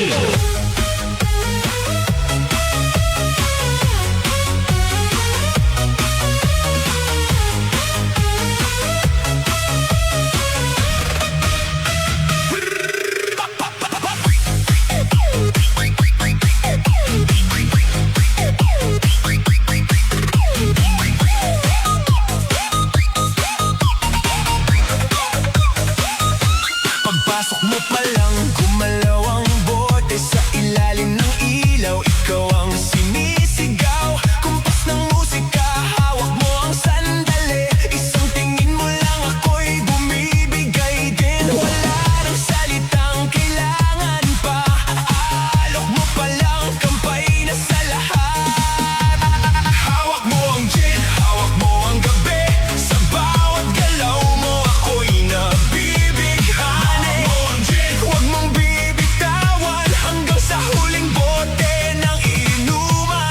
Pagpasok mo pa lang, gumalaw ang bote sa ilalim ng ilaw. Ikaw ang sinisigaw, kumpas ng musika, hawak mo ang sandali. Isang tingin mo lang ako'y bumibigay din. Wala nang salitang kailangan pa, alok mo pa lang, kampay na sa lahat. Hawak mo ang gin, hawak mo ang gabi, sa bawat galaw mo ako'y nabibighani. Huwag mong bibitawan hanggang sa huling bote ng inuman.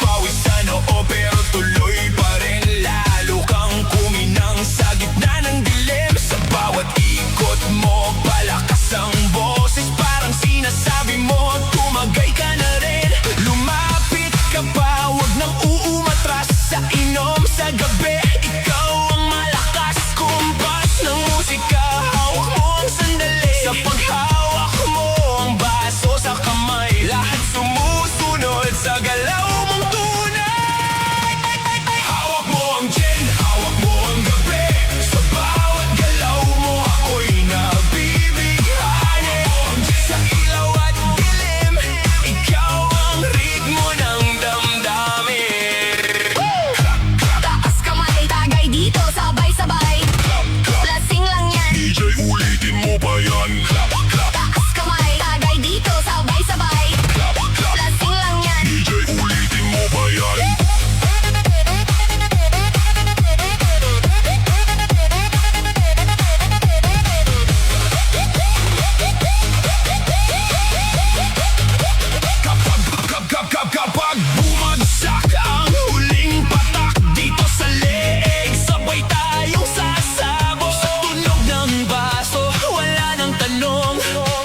Pawisan oo pero tuloy pa rin, lalo kang kuminang sa gitna ng dilim. Sa bawat ikot mo, palakas ang boses, parang sinasabi mo, tumagay ka na rin. Lumapit ka pa, wag nang uumatras sa inom sa gabi. Ikaw ang malakas, kumpas ng musika, hawak mo ang sandali. Sa paghawak mo ang baso sa kamay, lahat sumusunod sa galaw mong tunay. Hawak mo ang gin, hawak mo ang gabi, sa bawat galaw mo ako'y nabibighani. Sa ilaw at dilim, ikaw ang ritmo ng damdamin. Taas kamay, tagay dito, sabay-sabay. Lasing lang yan. DJ ulitin mo pa yan. Taas kamay, tagay dito, sabay-sabay. Lasing lang yan. DJ ulitin mo pa yan. Kapag bumagsak ang huling patak dito sa leeg, sabay tayong sasabog. Sa tunog ng baso, wala nang tanong,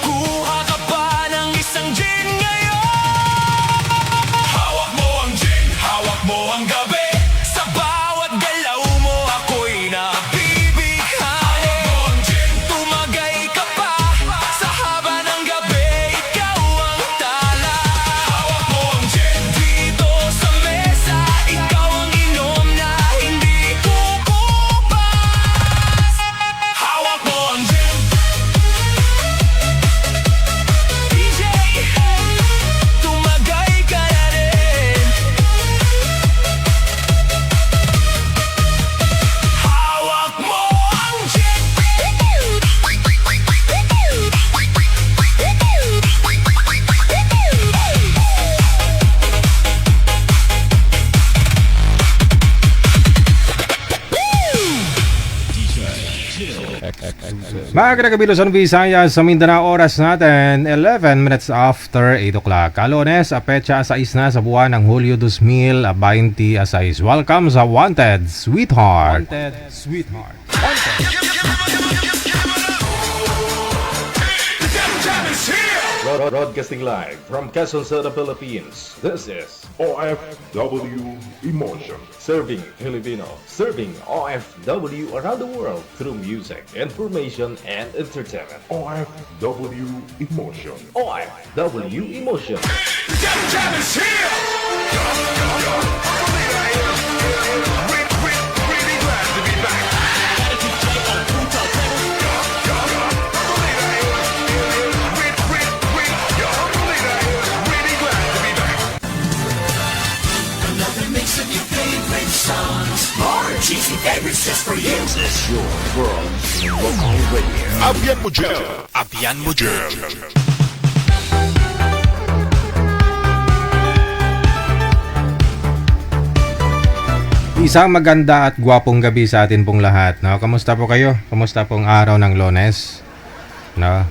kuha ka pa ng isang gin ngayon. Hawak mo ang gin, hawak mo ang gabi, sa bawat galaw mo ako'y nabibighani. Tumagay ka pa, sa haba ng gabi, ikaw ang tala. Hawak mo ang gin, dito sa mesa, ikaw ang inom na hindi kukupas. Hawak mo ang gin, DJ, tumagay ka na rin. Hawak mo ang gin. Mga kinagabilo sa Visayas sa Mindanao, oras natin 11 minutes after 8 o'clock. Kalones, a petsa 6 na sa buwan ng Hulyo 2026. Welcome sa Wanted Sweetheart. Broadcasting live from Quezon City, Philippines. This is OFW Emotion. Serving Filipino, serving OFW around the world through music, information, and entertainment. OFW Emotion. OFW Emotion. Jam is here! Really glad to be back. Really glad to be back. Another mix of your favorite songs. More cheesy favorites just for you. This is your world in local radio. Abian mo dyan. Abian mo dyan. Isang maganda at gwapong gabi sa atin pong lahat, no? Kamusta po kayo? Kamusta pong araw ng Lunes? No?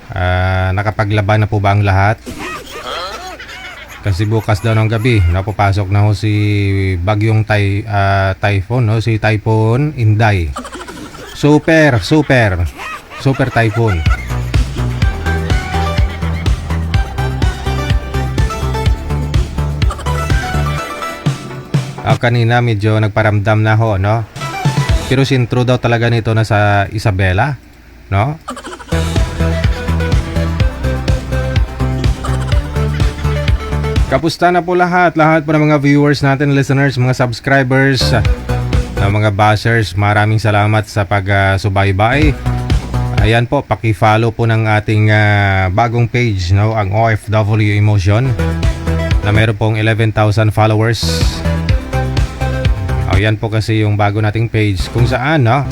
Nakapaglaban na po ba ang lahat? Kasi bukas daw ng gabi, napapasok na ho si bagyong typhoon, no? Si Typhoon Inday. Super typhoon. Kanina medyo nagparamdam na ho, no? Pero sintro daw talaga nito na sa Isabela, no? Kapusta na po lahat po ng mga viewers natin, listeners, mga subscribers, mga bashers. Maraming salamat sa pag-subaybay. Ayan po, paki-follow po ng ating bagong page, no? Ang OFW Emotion, na meron pong 11,000 followers. Yan po kasi yung bago nating page kung saan, no,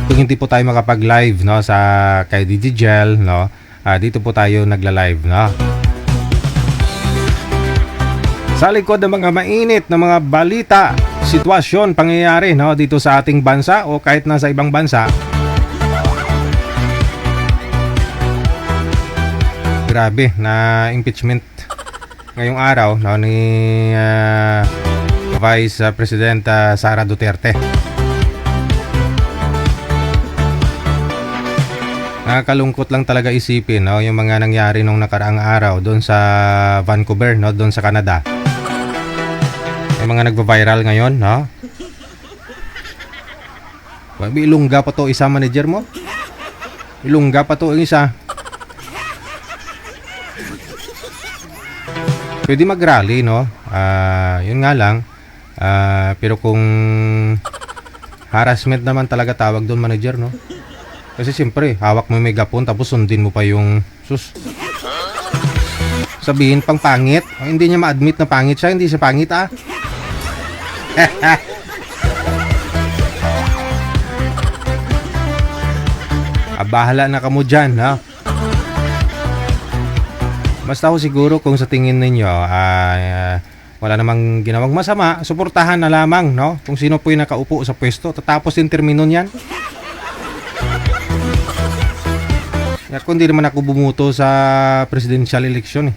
kung hindi po tayo makapag-live, no, sa kay Digigel, no, dito po tayo nagla-live, no. Sa likod ng mga mainit na mga balita, sitwasyon, pangyayari, no, dito sa ating bansa o kahit nasa ibang bansa. Grabe na impeachment ngayong araw, no, ni Vice President Sara Duterte. Nakakalungkot lang talaga isipin, no, yung mga nangyari nung nakaraang araw doon sa Vancouver, no, doon sa Canada. Yung mga nagva-viral ngayon, no. Ilungga pa to isa manager mo. Ilungga pa to isa. Pwede mag-rally, no? Yun nga lang. Pero kung harassment naman talaga tawag doon, manager, no? Kasi siyempre, hawak mo yung megapon tapos sundin mo pa yung sus. Sabihin pang pangit. Hindi niya ma-admit na pangit siya. Hindi siya pangit, ah. Bahala na kamo dyan, ha? Basta ako siguro kung sa tingin ninyo wala namang ginawang masama, suportahan na lamang, no? Kung sino po yung nakaupo sa pwesto, tatapos yung termino niyan. At kung di naman ako bumuto sa presidential election, eh.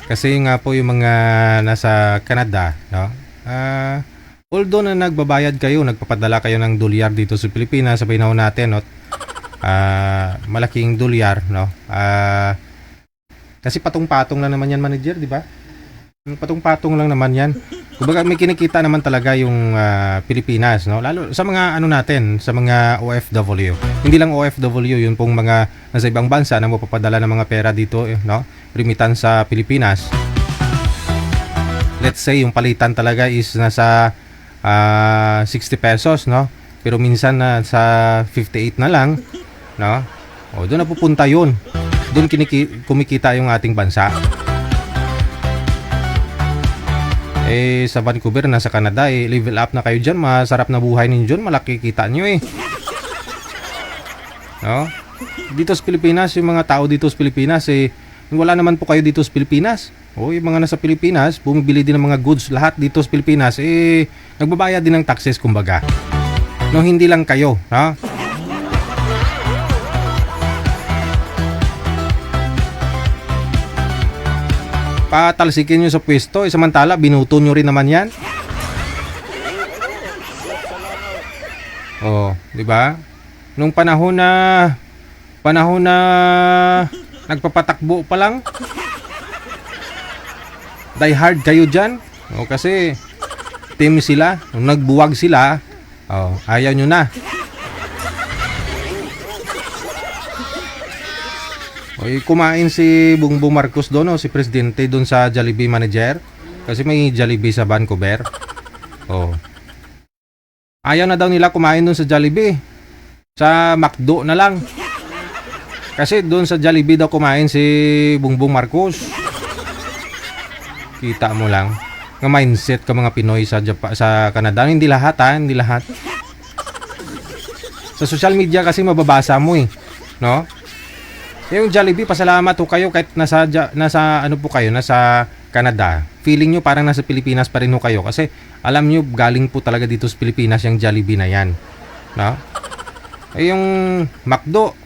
Kasi nga po yung mga nasa Canada, no? Although na nagbabayad kayo, nagpapadala kayo ng dolyar dito sa Pilipinas sa panahon natin, no? Malaking dolyar, no? Kasi patong-patong lang naman yan, manager, di ba? Patong-patong lang naman yan. Kumbaga may kinikita naman talaga yung Pilipinas, no? Lalo sa mga ano natin, sa mga OFW. Hindi lang OFW, yun pong mga nasa ibang bansa na mapapadala ng mga pera dito, no? Remittance sa Pilipinas. Let's say yung palitan talaga is nasa 60 pesos, no? Pero minsan na sa 58 na lang, no? O doon napupunta yun. Doon kumikita yung ating bansa. Sa Vancouver, nasa Canada, level up na kayo dyan. Masarap na buhay ninyo dyan. Malaki kita nyo, eh. No? Dito sa Pilipinas, yung mga tao dito sa Pilipinas, wala naman po kayo dito sa Pilipinas. Yung mga nasa Pilipinas, bumibili din ng mga goods. Lahat dito sa Pilipinas, nagbabayad din ng taxes, kumbaga. No, hindi lang kayo, no? Patalsikin nyo sa pwesto, samantala binuto nyo rin naman yan. Di ba? Nung panahon na nagpapatakbo pa lang, die hard kayo dyan. Kasi team sila, nung nagbuwag sila, ayaw nyo na. Kumain si Bongbong Marcos doon, si Presidente doon sa Jollibee manager. Kasi may Jollibee sa Vancouver. Ayaw na daw nila kumain doon sa Jollibee. Sa McDo na lang. Kasi doon sa Jollibee daw kumain si Bongbong Marcos. Kita mo lang. Ng mindset ka mga Pinoy sa Canada. Hindi lahat, ha? Hindi lahat. Sa social media kasi mababasa mo eh, no? Yung Jollibee, pasalamat ho kayo kahit nasa ano po kayo, nasa Canada. Feeling nyo parang nasa Pilipinas pa rin ho kayo kasi alam nyo galing po talaga dito sa Pilipinas yung Jollibee na yan, no? Yung McDo,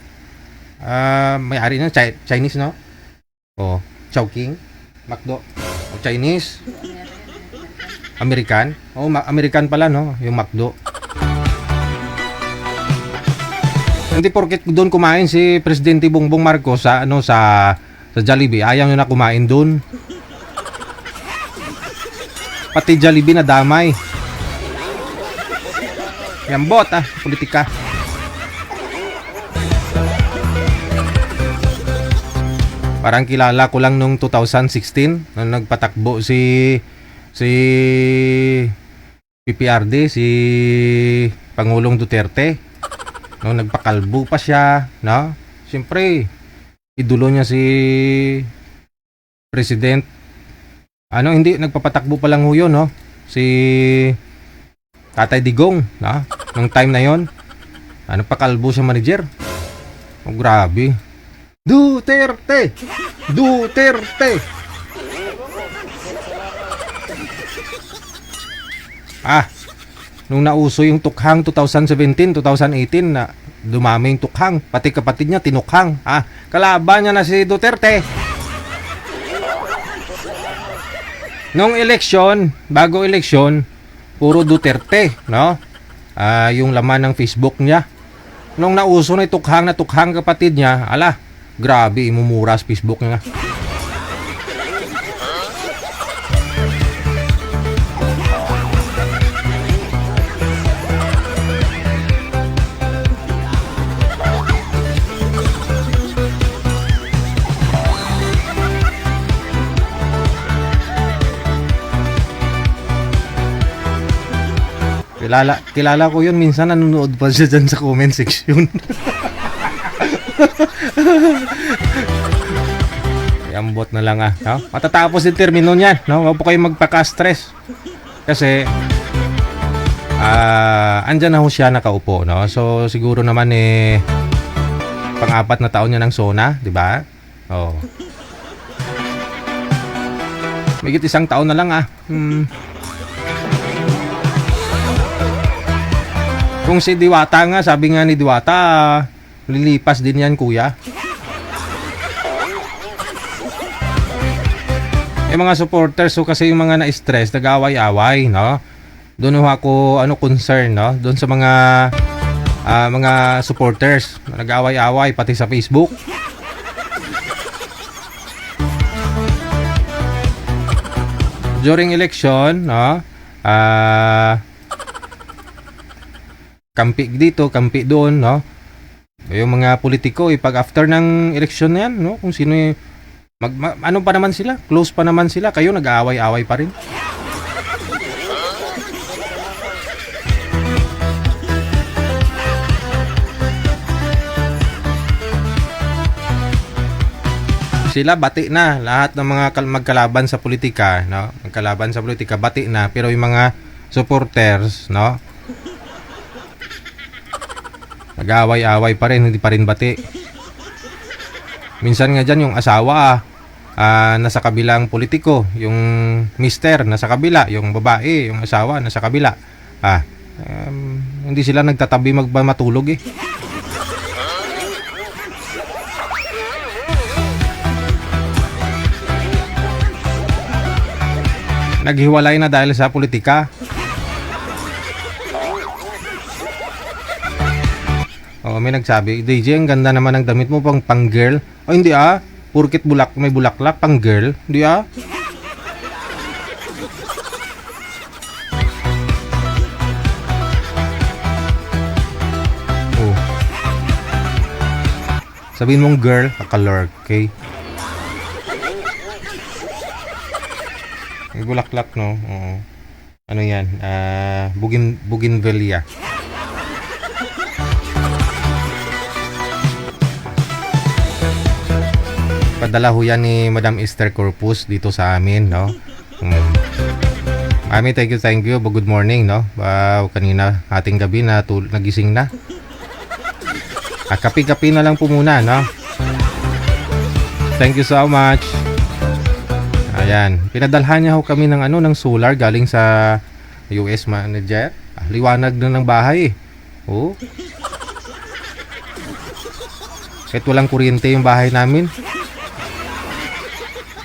may-ari na Chinese, no? O Chowking, McDo, o Chinese, American. O American pala, no? Yung McDo. Hindi porket doon kumain si Presidente Bongbong Marcos sa sa Jollibee, ayaw nyo na kumain doon. Pati Jollibee na damay. Yan bot politika. Parang kilala ko lang nung 2016 nung nagpatakbo si PPRD, si Pangulong Duterte. No, nagpakalbo pa siya, no? Siyempre, idolo niya si President. Hindi nagpapatakbo pa lang ho yun, no? Si Tatay Digong, no? Nung time na yon, pakalbo siya manager. Oh, grabe. Duterte! Duterte! Nung nauso yung tukhang 2017, 2018 na dumami yung tukhang, pati kapatid niya tinukhang. Kalaban niya na si Duterte. Nung eleksyon, bago eleksyon, puro Duterte, no? Yung laman ng Facebook niya. Nung nauso na tukhang kapatid niya, grabe, imumura sa Facebook niya. Kilala ko yun, minsan nanonood pa siya dyan sa comment section. Ambot na lang no? Matatapos yung termino niyan, no? Huwag po kayo magpaka-stress. Kasi andyan na ho siya nakaupo, no? So siguro naman pang-apat na taon niya ng SONA, di ba? Oh. Migit isang taon na lang Kung si Diwata nga, sabi nga ni Diwata, lilipas din yan, kuya. Yung mga supporters, so kasi yung mga na-stress, nag-away-away, no? Doon ako, concern, no? Doon sa mga supporters, nag-away-away, pati sa Facebook. During election, no? Kampi dito, kampi doon, no? Yung mga politiko, pag after ng eleksyon na yan, no? Kung sino ano pa naman sila, close pa naman sila, kayo nag-aaway-away pa rin. Sila bati na, lahat ng mga magkalaban sa politika, no? Magkalaban sa politika, bati na, pero yung mga supporters, no? Nag-aaway-away pa rin, hindi pa rin bati. Minsan nga dyan yung asawa nasa kabilang politiko, yung mister nasa kabila, yung babae, yung asawa nasa kabila. Hindi sila nagtatabi matulog eh. Naghiwalay na dahil sa politika. May nagsabi, DJ, ang ganda naman ng damit mo pang girl. Hindi Purkit may bulaklak, pang girl. Hindi Sabihin mong girl, kakalurk, okay? May bulaklak, no? Ano yan? Bougainvillea. Padala ho yan ni Madam Esther Corpus dito sa amin, no? Mami, thank you. Good morning, no? Kanina, ating gabi na nagising na. Kapi-kapi na lang po muna, no? Thank you so much. Ayan, pinadalhan niya ho kami ng ng solar galing sa US manager. Liwanag na ng bahay. Oh. Kahit walang kuryente yung bahay namin.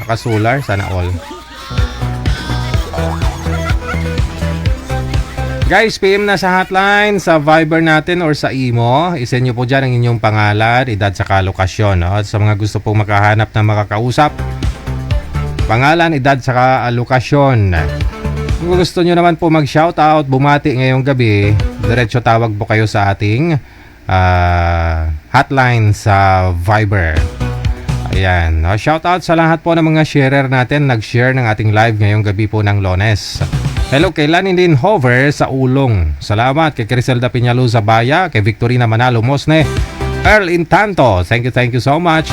Naka-solar, sana all. Guys, PM na sa hotline, sa Viber natin or sa Imo. Isend nyo po dyan ang inyong pangalan, edad, saka lokasyon. No? At sa mga gusto pong makahanap na makakausap, pangalan, edad, saka lokasyon. Kung gusto nyo naman po mag-shoutout, bumati ngayong gabi, diretso tawag po kayo sa ating hotline sa Viber. Ayan. No? Shoutout sa lahat po ng mga sharer natin, nag-share ng ating live ngayong gabi po ng Lunes. Hello kay Lanilin Hover sa Ulong. Salamat kay Criselda Piñalo sa Baya, kay Victorina Manalo Mosne, Earl Intanto. Thank you so much.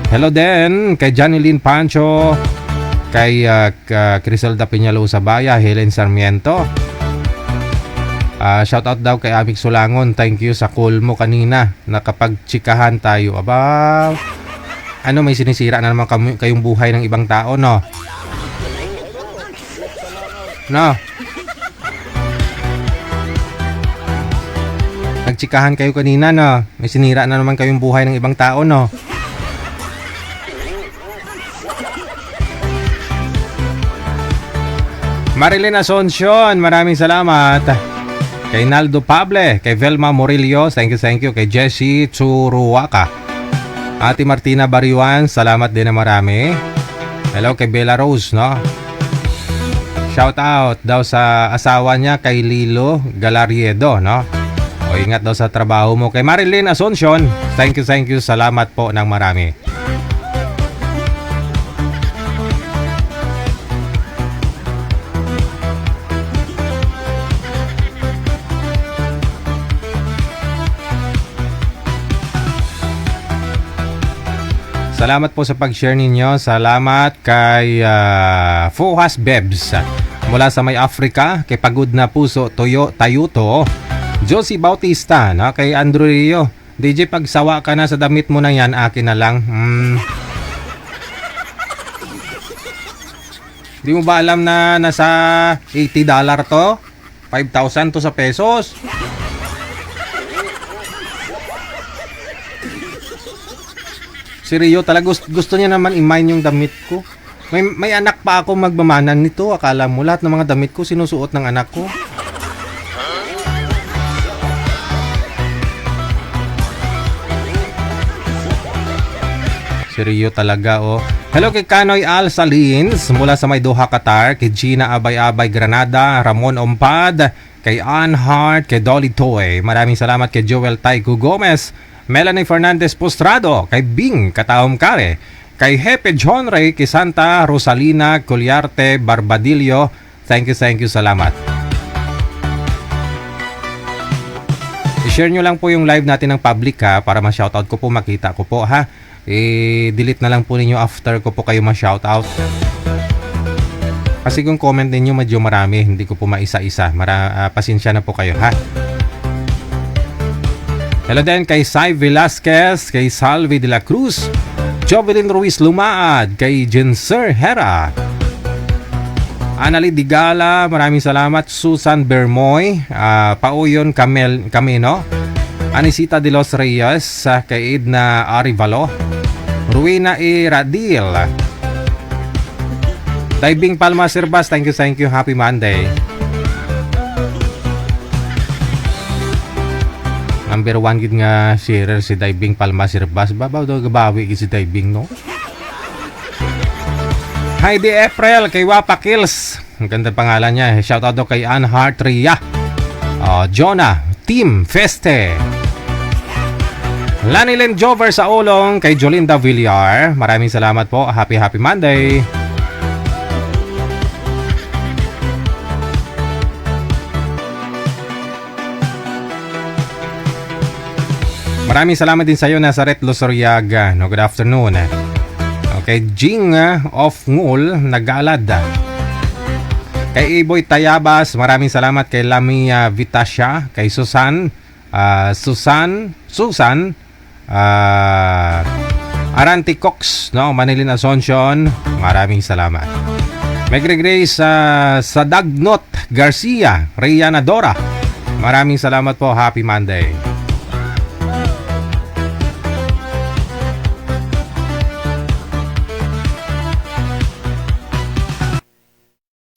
Hello din kay Janilyn Pancho, kay Criselda Piñalo sa Baya, Helen Sarmiento. Shout out daw kay Amik Sulangon. Thank you sa call mo kanina. Nakapagtsikahan tayo. Aba, may sinisira na naman kayong buhay ng ibang tao, no? No. Nagtsikahan kayo kanina, no? May sinira na naman kayong buhay ng ibang tao, no? Marilyn Asuncion, maraming salamat. Kay Naldo Pable, kay Velma Morillo, thank you. Kay Jessie Churuwaka. Ate Martina Bariwan, salamat din na marami. Hello kay Bella Rose, no? Shout out daw sa asawa niya kay Lilo Galariedo, no? O ingat daw sa trabaho mo. Kay Marilyn Asuncion, thank you. Salamat po ng marami. Salamat po sa pag-share ninyo. Salamat kay Fuhas Bebs mula sa May Africa, kay Pagod na Puso Tayuto, Josie Bautista, no? Kay Andrew Rio. DJ, pagsawa ka na sa damit mo na yan, akin na lang. Di mo ba alam na nasa $80 to? 5,000 to sa pesos? Si Rio talaga gusto niya naman i-mine yung damit ko. May anak pa ako magmamanan nito. Akala mo lahat ng mga damit ko sinusuot ng anak ko. Si Rio talaga, oh. Hello kay Kanoy Al Salins mula sa May Doha, Qatar. Kay Gina Abay-Abay Granada, Ramon Ompad, kay Ann Hart, kay Dolly Toy. Maraming salamat kay Joel Taico Gomez, Melanie Fernandez Postrado, kay Bing Kataom Kare, kay Hepe John Ray, kay Santa Rosalina Colyarte Barbadillo. Thank you, salamat. I-share nyo lang po yung live natin ng public, ha, para ma-shoutout ko po, makita ko po, ha. I-delete na lang po ninyo after ko po kayo ma-shoutout. Kasi kung comment ninyo medyo marami, hindi ko po maisa-isa. Pasensya na po kayo, ha. Hello din kay Sai Velasquez, kay Salvi de la Cruz, Jovelyn Ruiz Lumaad, kay Jenser Hera, Anali Digala, maraming salamat. Susan Bermoy, Pauyon Camino, Anisita de los Reyes, kay Edna Arivalo, Ruina E. Radil, Diving Palma Sirbas, thank you, happy Monday. Number 1 gid nga sharer si Diving Palma Sirbas. Babaw daw gabawi si Diving, no? Heidi April, kay Wapa Kills. Ang ganda pangalan niya. Shoutout daw kay Ann Hart Ria, Jonah, Team Feste, Lanilyn Jover sa Ulong, kay Jolinda Villar. Maraming salamat po. Happy Monday. Maraming salamat din sa iyo, Nazaret Losoriaga. No, good afternoon. Okay, Jing of Ngul, Nagalad. Kay Iboy Tayabas, maraming salamat. Kay Lamia Vitasya, kay Susan Aranti Cox, no? Manilin Asuncion, maraming salamat. Megre Grace Sadagnot Garcia, Rayana Dora, maraming salamat po. Happy Monday.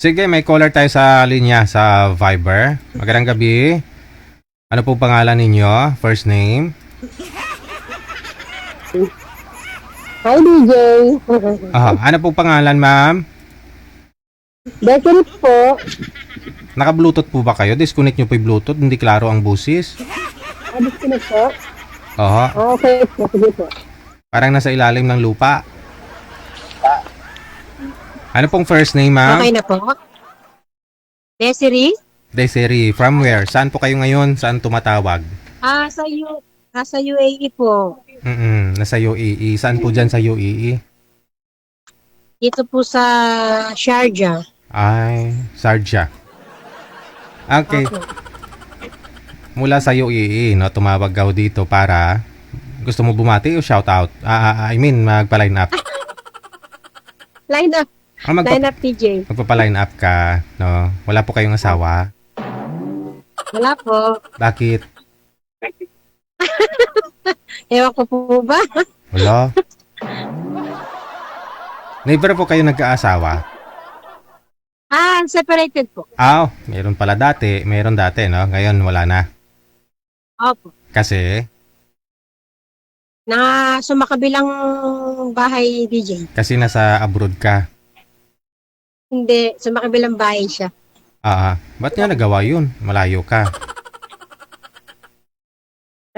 Sige, may caller tayo sa linya sa Viber. Magandang gabi. Ano po pangalan ninyo? First name? Hi, DJ. Ano po pangalan, ma'am? Desiree po. Naka-Bluetooth po ba kayo? Disconnect nyo po yung Bluetooth. Hindi klaro ang busis. Abis ko na po. Okay po. Sige po. Parang nasa ilalim ng lupa. Ano pong first name, ma'am? Okay na po. Desiree? Desiree. From where? Saan po kayo ngayon? Saan tumatawag? Nasa UAE po. Nasa UAE. Saan po dyan sa UAE? Dito po sa Sharjah. Ay, Sharjah. Okay. Opo. Mula sa UAE, no, tumawag ka dito para gusto mo bumati o shout out? Magpa-line up. Line up. Line up, TJ. Magpa-line up ka, no? Wala po kayong asawa? Wala po. Bakit? Ewan ko po ba? Wala. Never po kayo nagkaasawa? Separated po. Meron pala dati. Meron dati, no? Ngayon, wala na. Opo. Kasi? Na sumakabilang bahay, DJ. Kasi nasa abroad ka. Hindi, sumakabilang bahay siya. Ba't nga nagawa yun? Malayo ka.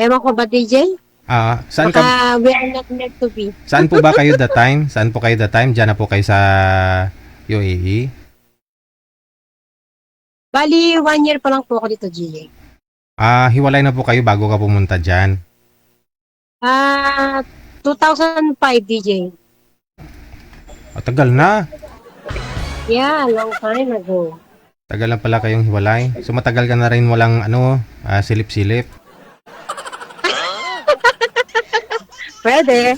Ewan ko ba, DJ? Saan ka? Baka we are not meant to be. Saan po ba kayo that time? Saan po kayo that time? Diyan na po kayo sa UAE? Bali, 1 year pa lang po ako dito, DJ. Hiwalay na po kayo bago ka pumunta dyan? 2005, DJ. Tagal na. Yeah, long time ago. Tagal na pala kayong hiwalay. So matagal ka na rin walang silip-silip. Pwede.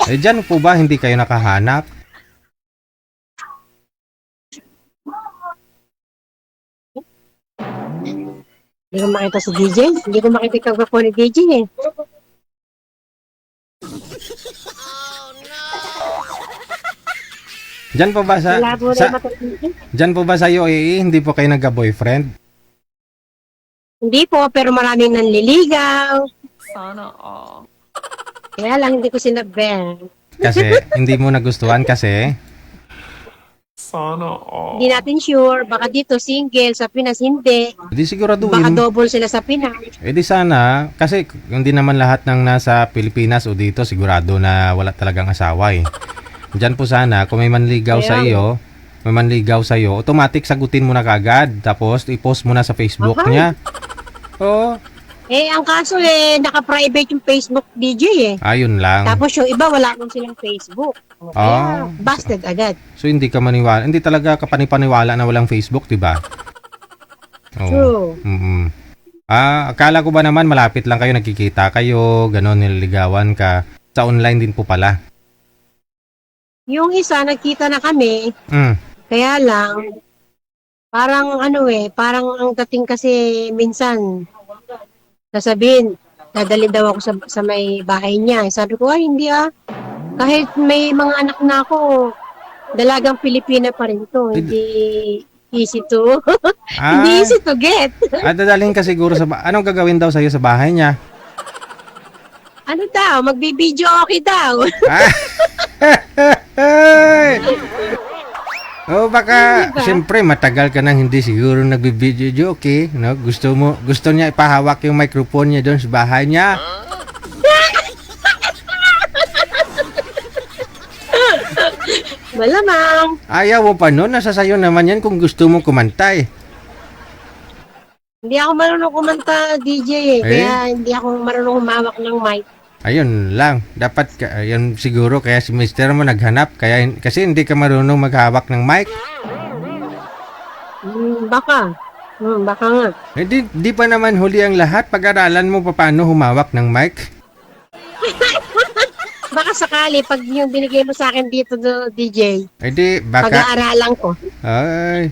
Dyan po ba hindi kayo nakahanap? Hindi ko makita si DJ. Hindi ko makita yung kagwapo ni DJ eh. Dyan po ba sa... Wala po sa na matutulog. dyan po ba sa UAE hindi po kayo nagka-boyfriend? Hindi po, pero maraming nanliligaw. Kaya lang hindi ko sinabi. Kasi hindi mo nagustuhan kasi... Hindi natin sure. Baka dito single, sa Pinas hindi. Di Baka siguraduhin. double sila sa Pinas. Di sana, kasi hindi naman lahat ng nasa Pilipinas o dito sigurado na wala talagang asawa eh. Diyan po sana, kung may manligaw sa iyo, automatic sagutin mo na kagad. Tapos, i-post mo na sa Facebook niya. Oo. Ang kaso naka-private yung Facebook DJ eh. Ayun lang. Tapos yung iba, wala nang silang Facebook. Kaya, busted agad. So, hindi ka maniwala. Hindi talaga ka panipaniwala na walang Facebook, di ba? Oo. True. Akala ko ba naman malapit lang kayo, nagkikita kayo, gano'n, nililigawan ka. Sa online din po pala. Yung isa, nagkita na kami. Kaya lang, parang parang ang dating kasi minsan, sasabihin, dadalhin daw ako sa may bahay niya. Sabi ko, hindi kahit may mga anak na ako, dalagang Pilipina pa rin to. Hindi easy to, hindi easy to get. Dadalhin ka siguro anong gagawin daw sa'yo sa bahay niya? Ano daw, magbibideo okay daw. Baka, Diba? siyempre, matagal ka nang hindi siguro nagbibideo okay, no? Gusto niya ipahawak yung microphone niya doon sa bahay niya. Malamang. Ayaw mo pa nun, nasa sayo naman yan kung gusto mo kumanta eh. Hindi ako marunong kumanta, DJ Kaya hindi ako marunong humawak ng mic. Ayun lang, dapat yan siguro kaya si mister mo naghanap kasi hindi ka marunong maghawak ng mic. Baka. Baka nga. Eh, di pa naman huli ang lahat. Pag-aralan mo paano humawak ng mic. Baka sakali, pag yung binigay mo sa akin dito, DJ, Eh, di, baka... pag-aaralan ko. Ay,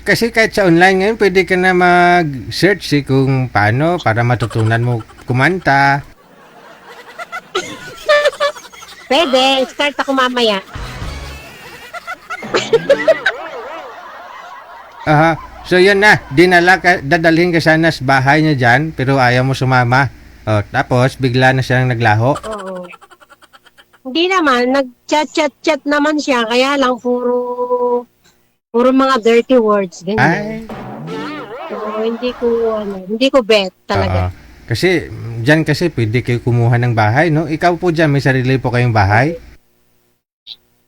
kasi kahit sa online ngayon, pwede ka na mag-search kung paano para matutunan mo kumanta. Pwede, start ako mamaya. Aha. So yun na, dadalhin ka sana sa bahay niya dyan, pero ayaw mo sumama. Oh, tapos bigla na siyang naglaho. Oo. Hindi naman, nag-chat naman siya, kaya lang puro mga dirty words, Ay, ganyan. So, hindi ko bet talaga. kasi dyan kasi pwede kayo kumuha ng bahay, no? Ikaw po dyan, may sarili po kayong bahay?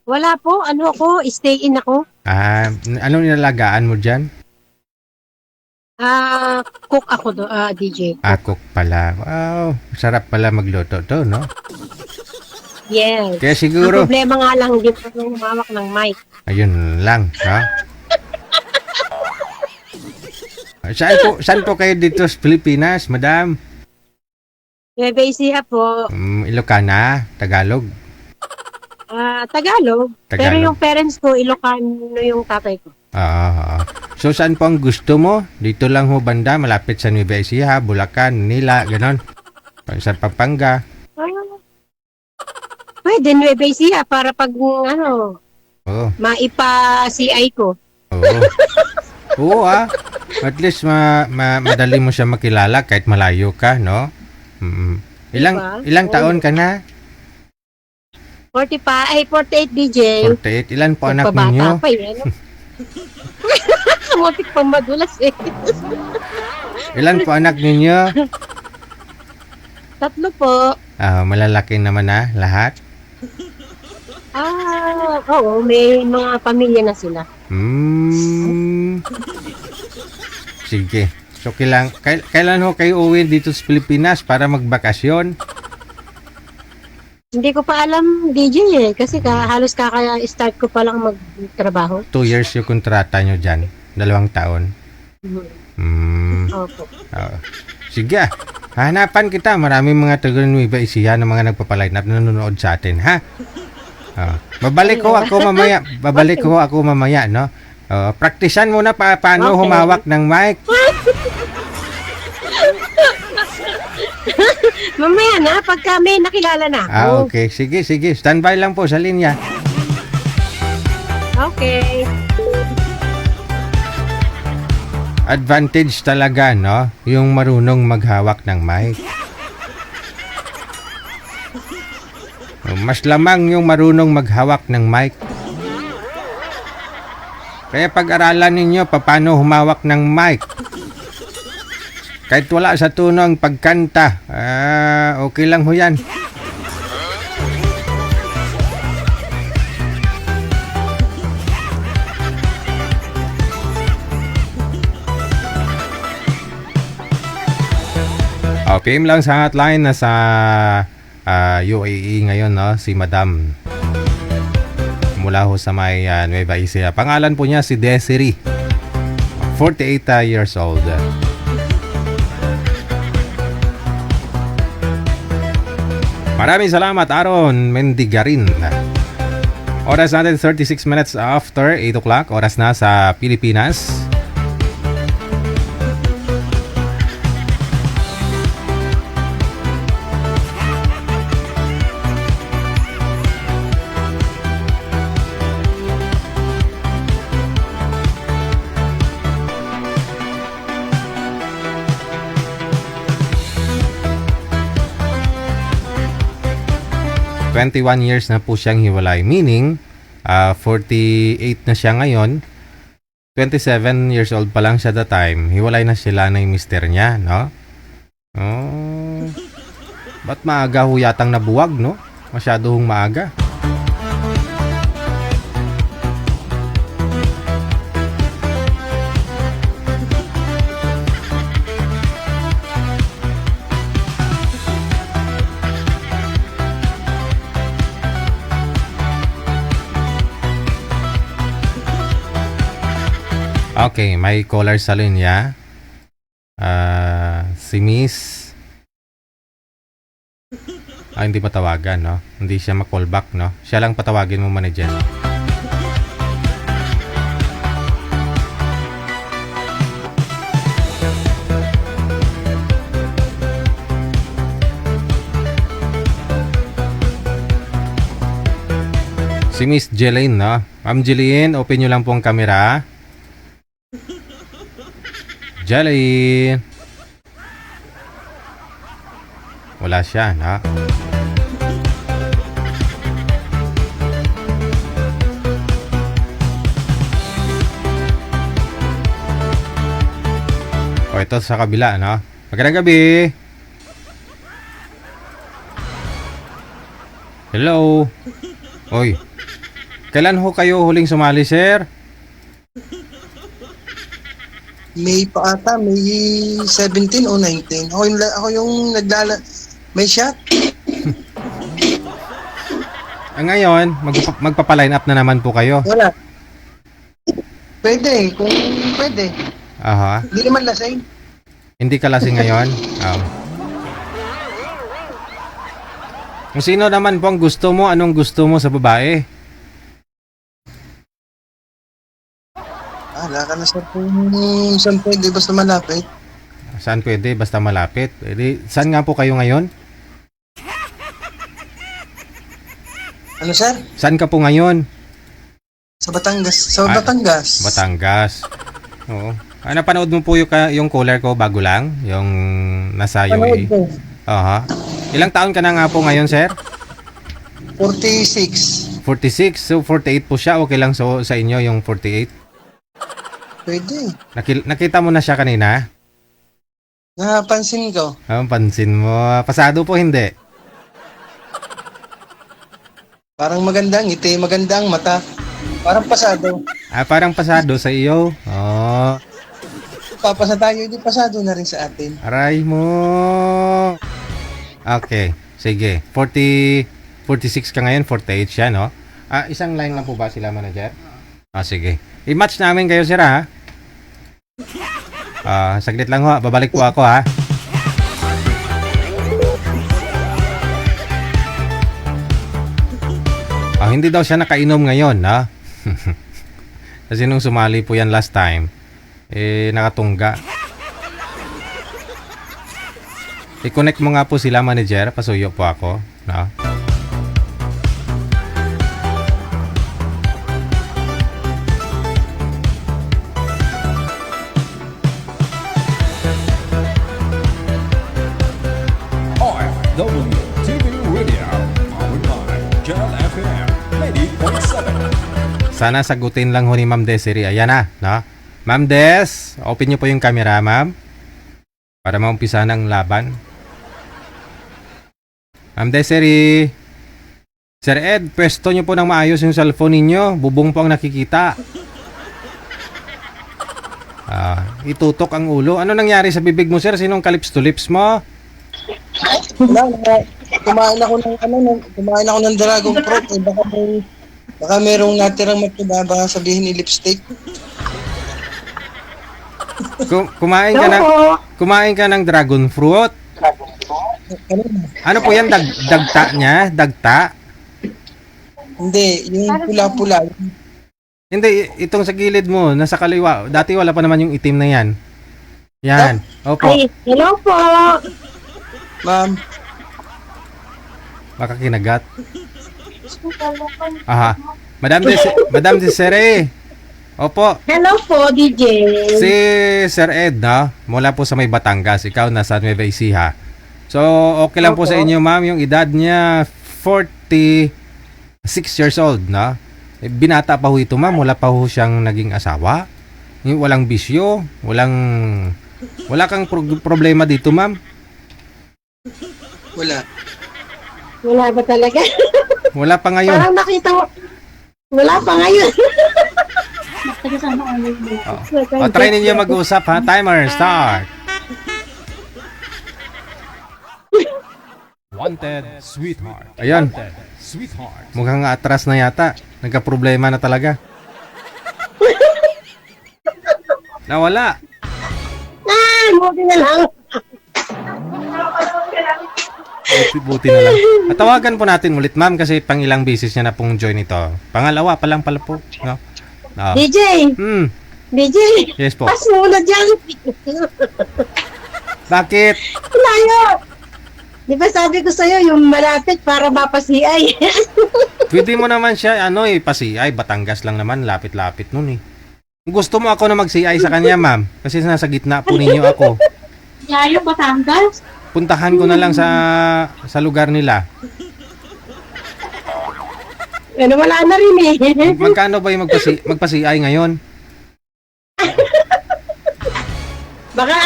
Wala po, stay in ako. Anong nilalagaan mo dyan? Cook ako DJ. Cook pala. Wow, sarap pala magluto to, no? Yes. Kaya Ang siguro, problema nga lang, hindi pa humawak ng mic. ayun lang, ha? Saan po kayo dito sa Pilipinas, madam? Nueva Ecija po, Ilocana, Tagalog. Tagalog. Pero Tagalog. yung parents ko, Ilocano yung tatay ko. So, saan po ang gusto mo? Dito lang ho banda, malapit sa Nueva Ecija, Bulacan, Manila, ganon. Sa Pampanga. Pwede, Nueva Ecija para pag, Oo. maipa-CI ko. Oo. Oo, At least madali mo siya makilala kahit malayo ka, no? Diba? Ilang taon ka na? 48 DJ. 48. Ilan po anak ninyo? Pabata pa eh, Kamutik pang madulas eh. Ilan po anak ninyo? 3 po. Malalaki naman na lahat? Oo, may mga pamilya na sila. Sige. So, kailan ho kayo uwi dito sa Pilipinas para magbakasyon? Hindi ko pa alam, DJ eh. Kasi halos start ko pa lang magtrabaho. 2 years yung kontrata nyo dyan. 2 taon. Opo. Sige. Hanapan kita. Maraming mga taga Nueva Ecija na mga nagpapaline at nanonood sa atin, ha? Babalik ko ako mamaya, no? Praktisan muna paano Okay. humawak ng mic. Mamaya na, pagka may nakilala na ako. Okay. Sige. Standby lang po sa linya. Okay. Advantage talaga, no? Yung marunong maghawak ng mic. Mas lamang yung marunong maghawak ng mic. Kaya pag-aralan ninyo paano humawak ng mic. Kahit wala sa tono ang pagkanta, okay lang ho yan. PM lang sa hotline na sa UAE ngayon, no? Si Madam. Mula ho sa may Nueva Ecija. Pangalan po niya si Desiree. 48 years old. Maraming salamat, Aaron Mendigarin. Oras natin 36 minutes after 8 o'clock. Oras na sa Pilipinas. Years na po siyang hiwalay. Meaning, 48 na siya ngayon. 27 years old pa lang siya that time. Hiwalay na sila na yung mister niya, no? Ba't maaga ho yatang nabuwag, no? Masyado hong maaga. Okay, may caller sa linya. Si Miss. Hindi patawagan, no? Hindi siya ma-call back, no? Siya lang patawagin mo, manager. Si Miss Jeline, no? Ma'am Jeline, open nyo lang po ang camera. Jeline. Wala siya, no? O, ito sa kabila, no? Magandang gabi. Hello. Oy. Kailan ho kayo huling sumali, sir? May pa ata, May 17 o 19. Ako yung may shot. Ngayon, magpapa-line up na naman po kayo. Wala. Pwede, kung pwede. Aha. Hindi naman lasing. Hindi ka lasing ngayon? Kung sino naman po ang gusto mo, anong gusto mo sa babae? Wala ka na sa kung saan pwede, basta malapit. Saan pwede? Basta malapit. Saan nga po kayo ngayon? Ano, sir? Saan ka po ngayon? Sa Batangas. Sa Batangas. Batangas. Oo. Napanood mo po yung caller ko bago lang? Yung nasa Panood UAE? ko. Aha. Ilang taon ka na nga po ngayon, sir? 46. 46. So, 48 po siya. Okay lang sa inyo yung 48? Pwede. Nakita mo na siya kanina? Napansin ko. Pansin mo. Pasado po, hindi? Parang magandang ngiti, magandang mata. Parang pasado. Parang pasado sa iyo. Oh. Papasa tayo, hindi pasado na rin sa atin. Aray mo. Okay. Sige. 46 ka ngayon, 48 siya, no? Isang line lang po ba sila, manager? Sige. I-match namin kayo, sir, ha? Saglit lang ho. Babalik po ako, ha? Hindi daw siya nakainom ngayon, ha? Kasi nung sumali po yan last time, nakatungga. I-connect mo nga po sila, manager. Pasuyo po ako, no? OFW TV Radio, powered by Channel FM 90.7. Sana sagutin lang ho ni Ma'am Desiree. Ayan na, no? Ma'am Des, open niyo po yung camera, ma'am. Para maumpisa ng laban. Ma'am Desiree. Sir Ed, pwesto niyo po ng maayos yung cellphone ninyo. Bubong po ang nakikita. Itutok ang ulo. Ano nangyari sa bibig mo, sir? Sinong kalips to lips mo? Wala, kumain ako ng dragon fruit. Baka merong natirang mataba, baka sabihin ni lipstick. Kumain ka ng dragon fruit? Ano po yan? Dagta niya? Dagta? Hindi, yung pula-pula. Hindi, itong sa gilid mo, nasa kaliwa. Dati wala pa naman yung itim na yan. Yan. Opo. Ay, hello po. Ma'am, Baka kinagat. Aha. Madam Desiree. Opo. Hello po, DJ. Si Sir Ed, no? Mula po sa may Batangas. Ikaw nasa Nueva Ecija. So, okay lang po sa inyo, ma'am. Yung edad niya, 46 years old, no? Binata pa ho ito, ma'am. Wala pa ho siyang naging asawa. Walang bisyo. Wala kang problema dito, ma'am. wala. Wala ba talaga? Wala pa ngayon. Parang nakita mo. Wala pa ngayon. Try ninyo mag-usap, ha? Timer, start. Wanted, sweetheart. Ayan. Sweetheart. Mukhang atras na yata. Nagka-problema na talaga. Nawala. Buti na lang. Buti na lang. At tawagan po natin ulit, ma'am, kasi pang ilang beses niya na pong join ito. Pangalawa pa lang pala po. No? Ah. DJ! Hmm. DJ! Yes po. Pas muna dyan! Bakit? Layo! Di ba sabi ko sa'yo, yung malapit para mapasiyay. Pwede mo naman siya, pasi-CI. Batangas lang naman, lapit-lapit nun eh. Gusto mo ako na mag-CI sa kanya, ma'am? Kasi nasa gitna po ninyo ako. Layo, Batangas? Puntahan ko na lang sa lugar nila. Ano, wala na rin eh. Magkano ba yung magpa-CI ngayon? Baka,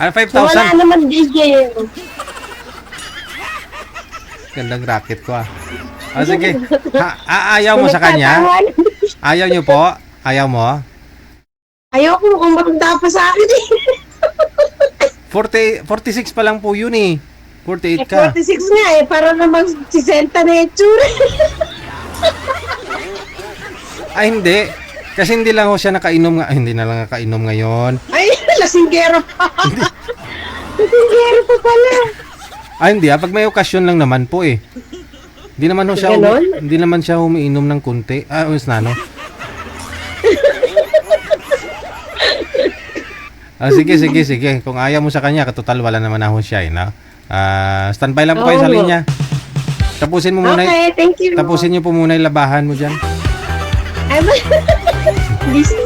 5,000. wala naman DJ. Gandang racket ko ah. Sige. Ayaw mo sa kanya? Ayaw nyo po? Ayaw mo? Ayoko kung matanda pa sa akin eh. 46 pa lang po yun eh. 48 ka. 46 nga eh, para namang 60 na itsura. Ay hindi. Kasi hindi lang ho siya nakainom hindi na lang nakainom ngayon. Ay, lasinggero pa. Lasinggero pa pala. Ay hindi pag may okasyon lang naman po eh. Hindi naman ho siya Ganon? hindi naman siya umiinom ng kunti. Umis na no. Sige. Kung ayaw mo sa kanya, katotal wala naman ako siya eh, no? Standby lang po kayo sa Oo. linya. Tapusin mo muna. Okay, thank you. Tapusin niyo po muna yung labahan mo diyan. Ay, busy.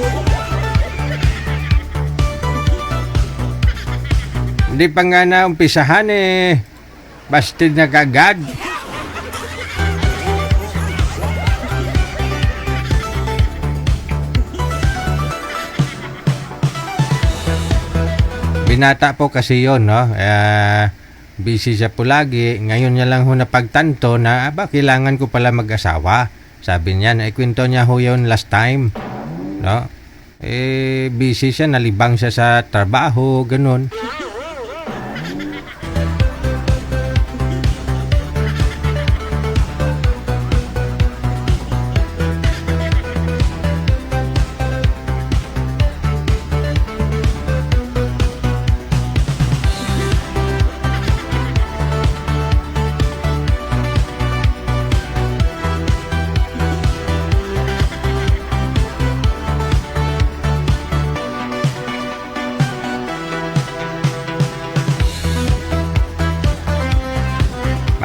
Hindi pa nga na umpisahan eh. Bastard na kagad. Binata po kasi yon, no? Busy siya po lagi. Ngayon niya lang ho napagtanto na kailangan ko pala mag-asawa. Sabi niya, naikwento niya ho yun last time. No? Busy siya, nalibang siya sa trabaho, ganun.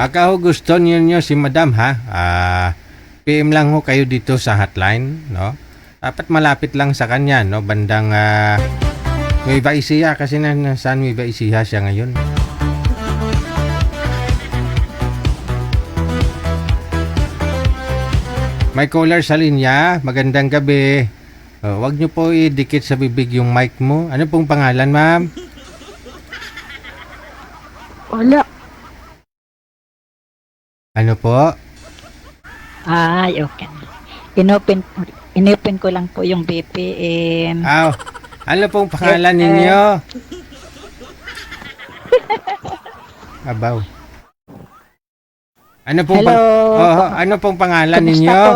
Baka ho gusto niyo si Madam ha. PM lang ho kayo dito sa hotline, no? Dapat malapit lang sa kanya, no? Bandang Nueva Ecija kasi nasa Nueva Ecija siya ngayon. May caller sa linya. Magandang gabi. Wag niyo po idikit sa bibig yung mic mo. Ano pong pangalan, ma'am? Wala. Ano po? Ay, okay. Inopen ko lang po yung BPM. Ano pong pangalan ninyo? Abaw. Ano pong ano pong pangalan Kumusta ninyo? po?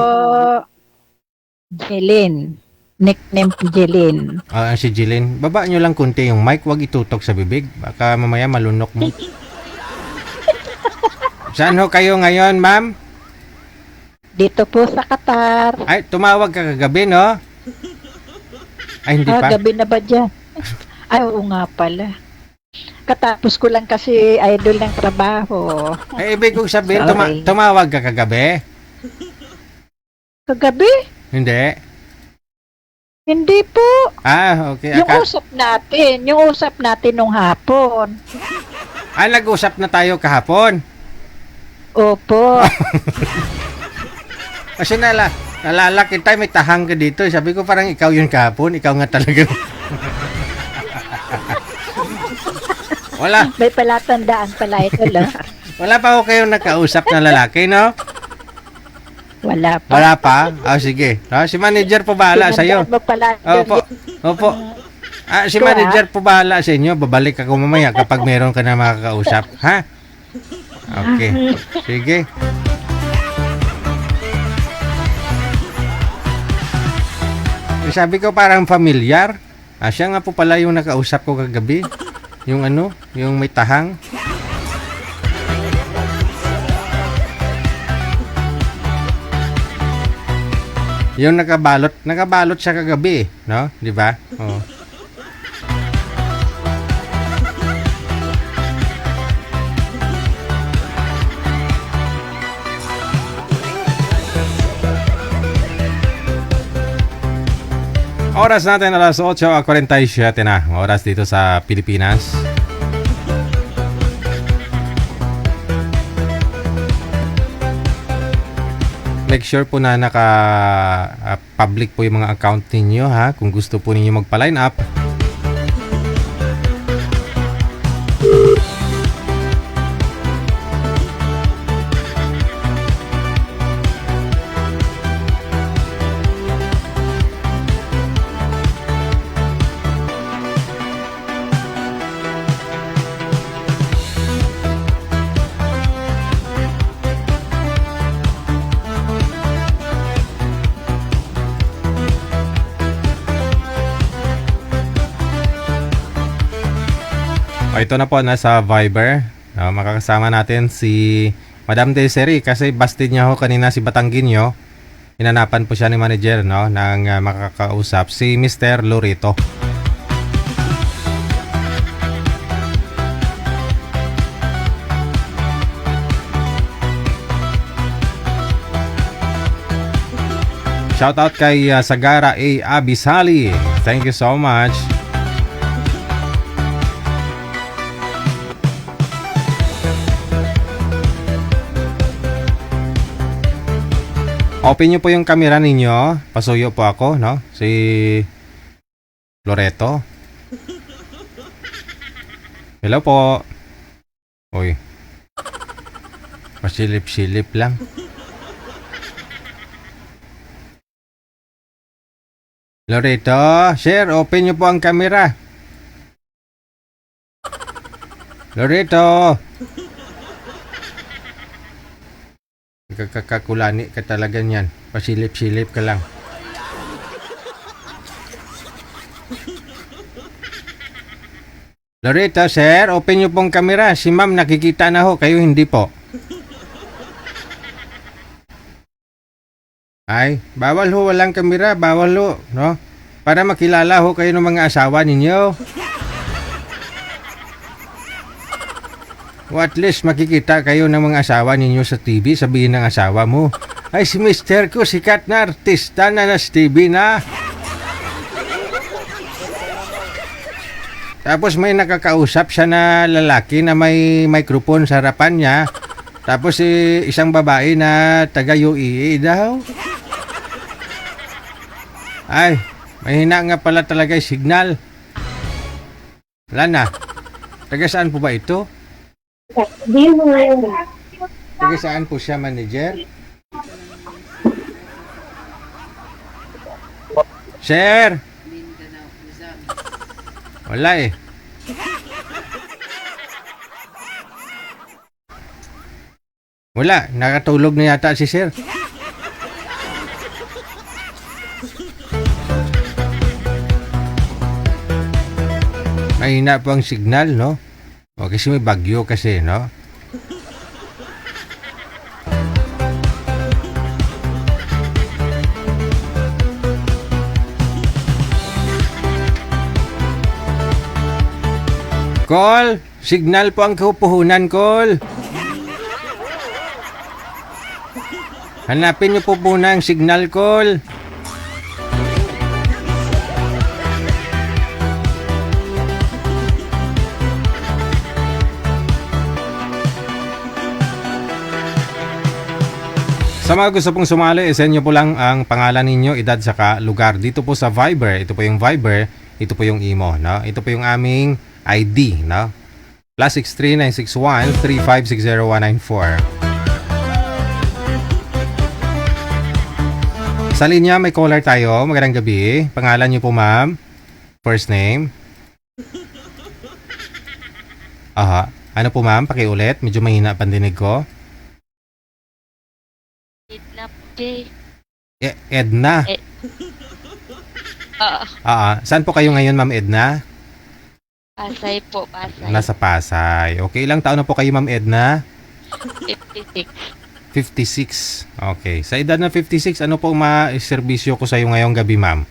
Jeline. Nickname Jeline. Si Jillian. Baba nyo lang kunti yung mic, wag itutok sa bibig. Baka mamaya malunok mo. Saan ho kayo ngayon, ma'am? Dito po sa Qatar. Ay, tumawag ka kagabi, no? Ay, hindi pa. Gabi na ba dyan? Ay, oo nga pala. Katapos ko lang kasi idol ng trabaho. Ay, ibig kong sabihin, Sorry. tumawag ka kagabi? Kagabi? Hindi. Hindi po. Okay. Yung usap natin nung hapon. Nag-usap na tayo kahapon. Opo. Kasi nalala kita, may tahang ka dito. Sabi ko parang ikaw yun kahapon. Ikaw nga talaga. Wala. May palatandaan pala ito, lo. Wala pa ako kayong nakausap na lalaki, no? Wala pa. Wala pa? Sige. Si manager po bahala sa'yo. Mo pala. Opo. Si Ito, manager po bahala sa inyo. Babalik ako mamaya kapag meron ka na makakausap. Ha? Okay. Sige. Sabi ko parang familiar. Siya nga po pala yung nakausap ko kagabi. Yung ano, yung may tahang. Yung nakabalot siya kagabi, no? 'Di ba? Oh. Oras natin alas 8:47 na. Oras dito sa Pilipinas. Make sure po na naka-public po yung mga account ninyo ha. Kung gusto po ninyo magpa-line up. Ito na po, nasa Viber. Makakasama natin si Madam Desiree kasi busted niya ho kanina si Batangginyo. Hinanapan po siya ni manager, no, ng makakausap si Mr. Lorito. Shoutout kay Sagara A. Abisali. Thank you so much. Open nyo po yung camera ninyo. Pasuyo po ako, no? Si Loreto. Hello po. Uy. Pasilip-silip lang. Loreto, sir, open nyo po ang camera. Loreto. Kakakulani ka talaga niyan. Pasilip-silip ka lang. Loretta, sir, open nyo pong camera. Si ma'am nakikita na ho, kayo hindi po. Ay, bawal ho, walang camera, bawal ho, no? Para makilala ho kayo ng mga asawa ninyo. O at least makikita kayo ng mga asawa ninyo sa TV, sabihin ng asawa mo, ay si mister ko, sikat na artista na sa TV na. Tapos may nakakausap siya na lalaki na may microphone sa harapan niya. Tapos isang babae na taga UAE daw. Ay, mahina nga pala talaga yung signal. Wala na. Taga saan po ba ito? Taga saan po siya, manager? Sir! Wala eh. Wala, nakatulog na yata si sir. Mahina po ang signal, no? O, kasi may bagyo kasi, no? Call! Signal po ang kapuhunan, call! Hanapin niyo po muna ang signal, call! Sa mga gusto pong sumali, send nyo po lang ang pangalan ninyo, edad, saka lugar. Dito po sa Viber, ito po yung Viber, ito po yung Imo, no? Ito po yung aming ID, no? +63 961 3560194. Sa linya may caller tayo. Magandang gabi. Pangalan niyo po, ma'am? First name? Aha. Ano po, ma'am? Pakiulit. Medyo mahina pandinig ko. Edna J. Edna. Saan po kayo ngayon, Ma'am Edna? Pasay po, Pasay. Nasa Pasay. Okay, ilang taon na po kayo, Ma'am Edna? 56. 56. Okay. Sa edad na 56, ano po ma-serbisyo ko sa iyo ngayong gabi, Ma'am?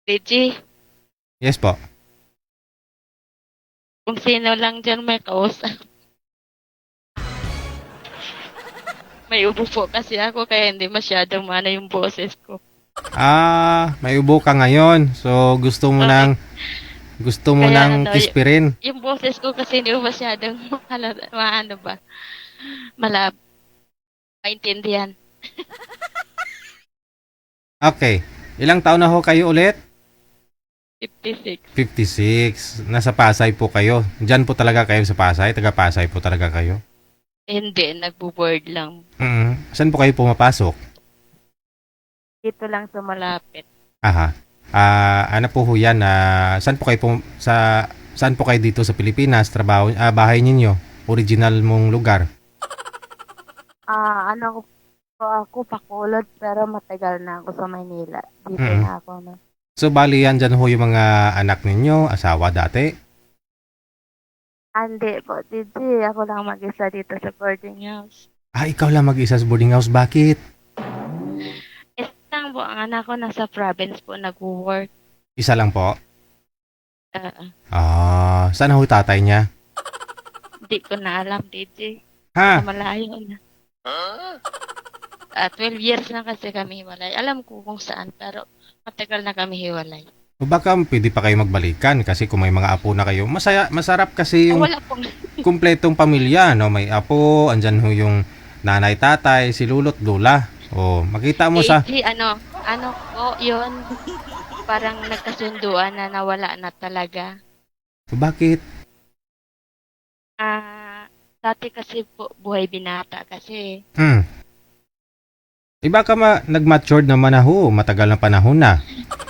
Reggie, Yes po. kung sino lang dyan may kausap. May ubo po kasi ako kaya hindi masyadong mana yung boses ko. May ubo ka ngayon. So, gusto mo Okay. Kaya ano, kispirin. Yung boses ko kasi hindi ko masyadong maano ba, maintindihan. Okay. Ilang taon na ho kayo ulit? 56. 56. Nasa Pasay po kayo. Diyan po talaga kayo sa Pasay? Taga Pasay po talaga kayo? Hindi, nagbo-board lang. Saan po kayo pumapasok? Dito lang sa malapit. Aha. Ano po ho yan? Saan po kayo dito sa Pilipinas? Trabaho, bahay ninyo? Original mong lugar? Ako Bacolod pero matagal na ako sa Maynila. Dito Mm. na ako na. So, bali yan dyan ho yung mga anak ninyo, asawa dati? Hindi po, DJ. Ako lang mag-isa dito sa boarding house. Ikaw lang mag-isa sa boarding house. Bakit? Isang po, ang anak ko nasa province po nag-work. Isa lang po? Saan ho tatay niya? Hindi ko na alam, DJ. Ha? Malayo na. 12 years na kasi kami hiwalay. Alam ko kung saan, pero matagal na kami hiwalay. O baka pwede pa kayo magbalikan kasi kung may mga apo na kayo. Masarap kasi yung Wala pong... kumpletong pamilya, no? May apo, andyan ho yung nanay, tatay, si lolo't lola. Makita mo sa... ano po, yun. Parang nagkasunduan na nawala na talaga. Bakit? Dati kasi po, buhay binata kasi. Baka nag-matured naman na ho, matagal na panahon na.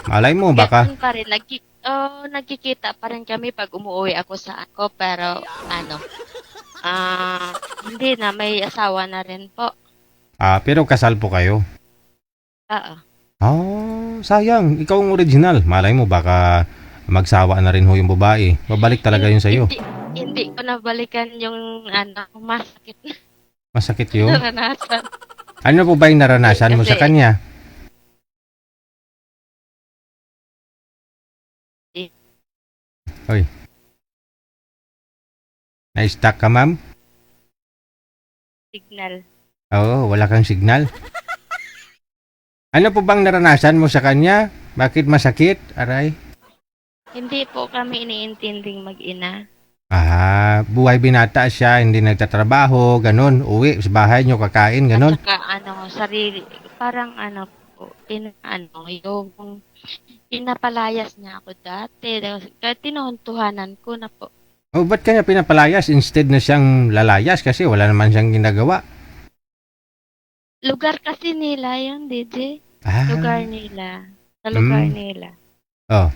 Malay mo, baka... Ganun pa rin, nagkikita pa rin kami pag umuwi ako sa ako, pero hindi na, may asawa na rin po. Pero kasal po kayo? Oo. Sayang. Ikaw ang original. Malay mo, baka magsawa na rin ho yung babae. Babalik talaga yun sa'yo. Hindi ko nabalikan yung masakit na Masakit yun? naranasan. Ano po ba yung naranasan mo sa kanya? Hoy. Na-stuck ka, ma'am? Signal. Oo, wala kang signal. Ano po bang naranasan mo sa kanya? Bakit masakit? Aray. Hindi po kami iniintinding mag-ina. Buhay binata siya, hindi nagtatrabaho, ganun. Uwi sa bahay nyo, kakain, ganun. At saka, sarili, parang po, yung pinapalayas niya ako dati. Kaya tinuhuntuhanan ko na po. Ba't kanya pinapalayas instead na siyang lalayas kasi wala naman siyang ginagawa? Lugar kasi nila yun, DJ. Ah. Lugar nila. Sa lugar nila. Oh.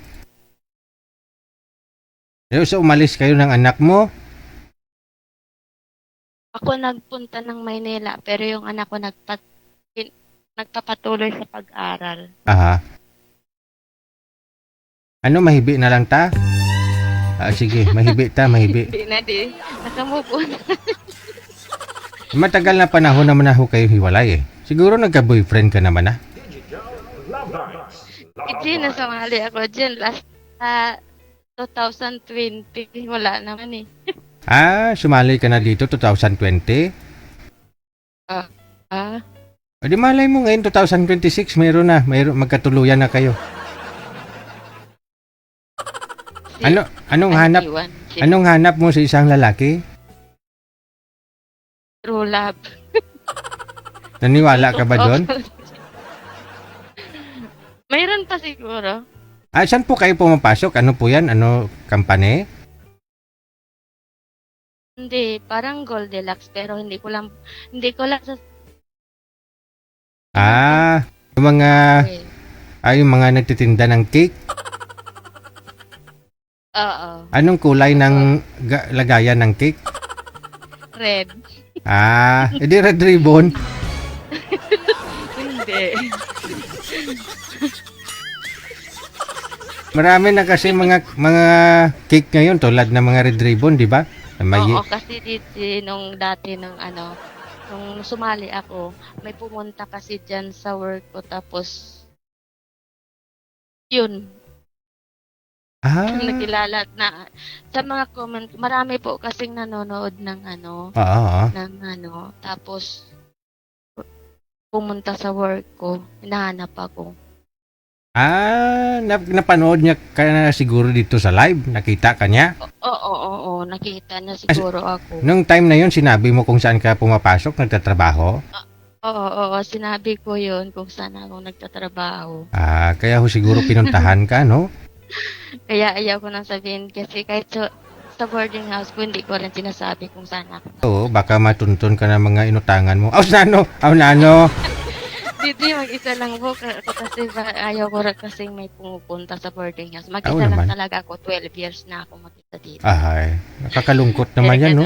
So, umalis kayo ng anak mo? Ako nagpunta ng Maynila, pero yung anak ko nagpapatuloy sa pag-aral. Aha. Ano, mahibi na lang ta? Sige, mahibi ta, mahibi. Hindi na di. Nakamove on. Matagal na panahon naman na ho kayo hiwalay eh. Siguro nagka-boyfriend ka naman ah. Hindi, nasumali ako dyan. Last 2020, wala naman eh. Sumali ka na dito 2020? Di malay mo ngayon 2026 mayroon magkatuluyan na kayo. Anong hanap mo sa isang lalaki? True love. Naniwala ka ba doon? Mayroon pa siguro. Saan po kayo pumapasok? Ano po yan? Ano, company? Hindi, parang Goldilocks pero hindi ko lang sa Yung mga yung mga nagtitinda ng cake. Oo. Anong kulay ng lagayan ng cake? Red. Edi red ribbon. Hindi. Marami na kasi mga cake ngayon tulad ng mga red ribbon, di ba? May Oo, kasi nung dati nung sumali ako, may pumunta kasi dyan sa work ko tapos yun, nakilala na sa mga comment, marami po kasing nanonood ng tapos pumunta sa work ko, hinahanap ako. Napanood niya ka na siguro dito sa live? Nakita ka niya? Oo, nakita na siguro ako. Nung time na yun, sinabi mo kung saan ka pumapasok, nagtatrabaho? Oo, sinabi ko yun kung saan ako nagtatrabaho. Kaya ho siguro pinuntahan ka, no? Kaya ayaw ko nang sabihin kasi kahit sa boarding house ko, hindi ko rin sinasabi kung saan ako. Oo, baka matuntun ka ng mga inutangan mo. Nano! Hindi, mag-isa lang po kasi ayaw ko rin kasi may pumupunta sa boarding house. Mag-isa Oo lang naman. talaga ako, 12 years na ako mag-isa dito. Nakakalungkot naman yan, no?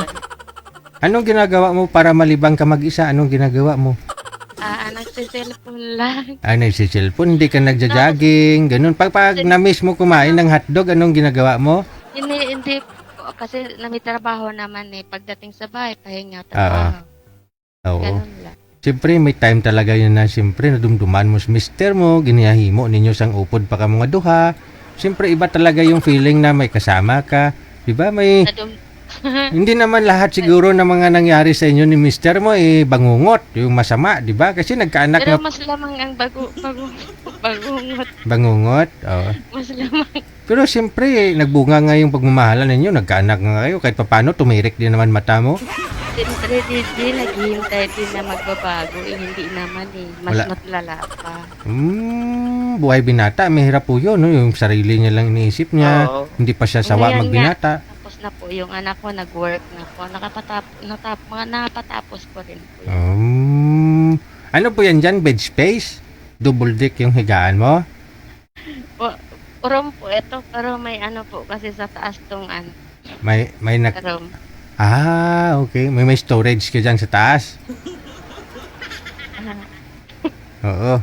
Anong ginagawa mo para malibang ka mag-isa? Anong ginagawa mo? Nagsiselfon lang. Nagsiselfon, hindi ka nagja-jogging, ganun. Pag na-miss mo kumain ng hotdog, anong ginagawa mo? Hindi po, kasi namitrabaho naman pagdating sa bahay, pahinga, trabaho. Oo. Ganun lang. Siyempre, may time talaga yun na siyempre nadumduman mo sa mister mo, ginihahimo ninyo sang upod pa ka mga duha. Siyempre, iba talaga yung feeling na may kasama ka. Diba? Hindi naman lahat siguro na mga nangyari sa inyo ni mister mo bangungot, yung masama, diba? Kasi nagkaanak Pero na... mas lamang ang bagungot. Bangungot? Oo. Mas lamang. Pero siyempre, nagbunga nga yung pagmamahalan ninyo, nagkaanak nga kayo, kahit paano tumirik din naman mata mo. Siyempre, naghihintay din na magbabago. Hindi naman Mas matlala pa. Buhay binata, mahirap po yun, no? Yung sarili niya lang iniisip niya, Oo. hindi pa siya sawa Ngayon magbinata. Tapos na po yung anak ko, nag-work na po. Nakapatapos ko rin po. Ano po yan dyan? Bed space? Double deck yung higaan mo? Room po ito, pero may po kasi sa taas tong May room. Okay. May storage ka dyan sa taas? Oo.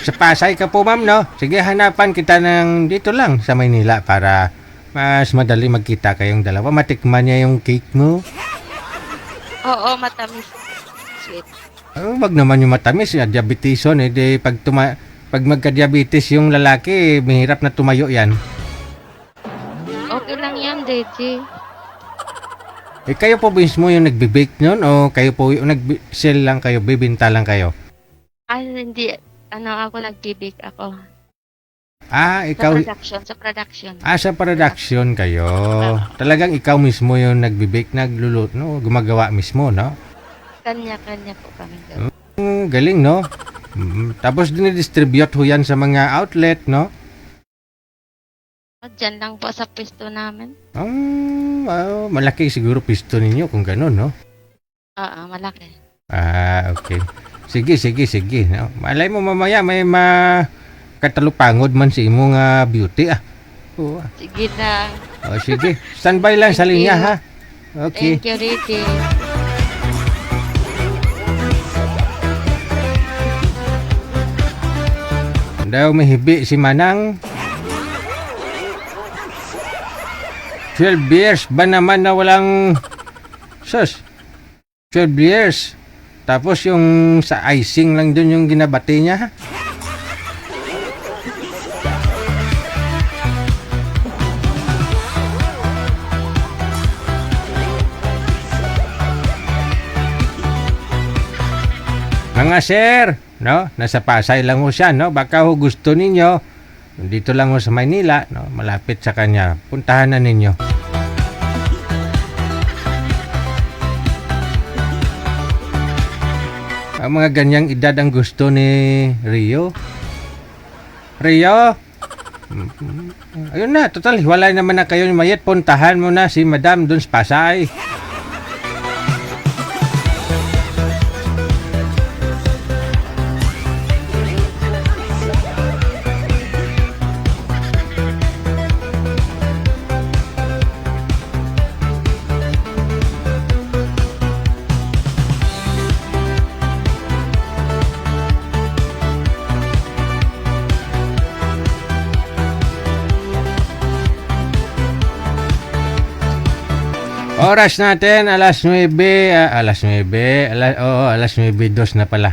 Sa Pasay ka po, ma'am, no? Sige, hanapan kita ng dito lang sa Maynila para mas madali magkita kayong dalawa. Matikman niya yung cake mo. Oo, matamis. Sweet. Wag naman yung matamis. Diabeteson, pag magka-diabetes yung lalaki, mahirap na tumayo yan. Okay lang yan, DJ. Kayo po mismo yung nagbe-bake nyon o kayo po yung nag-sell lang kayo, bibinta lang kayo? Hindi. Ako nag-bake ako. Ikaw... Sa production. Sa production kayo. Talagang ikaw mismo yung nagbe-bake, nagluluto, no? Gumagawa mismo, no? Kanya-kanya po kami. Galing, no? Tapos dinidistribute ho yan sa mga outlet, no? Diyan lang po sa pwesto namin. Malaki siguro pisto ninyo kung gano'n, no? Oo, malaki. Okay. Sige. No? Malay mo mamaya may katalupangod man si imong beauty, Sige lang. Sige. Standby lang sa linya, ha? Okay. Thank you, Ricky. Daw mahibi si Manang. 12 years ba naman na walang 12 years. Tapos yung sa icing lang dun yung ginabati niya. Mga sir, no? Nasa Pasay lang ho siya, no? Baka ho gusto ninyo dito lang ho sa Maynila, no? Malapit sa kanya. Puntahan na ninyo. Ang mga ganyang edad ang gusto ni Rio. Rio? Ayun na, total, wala naman na kayo ni Mayet. Puntahan mo na si Madam dun sa Pasay. Oras natin, alas 9, alas 9, alas 9:02 na pala.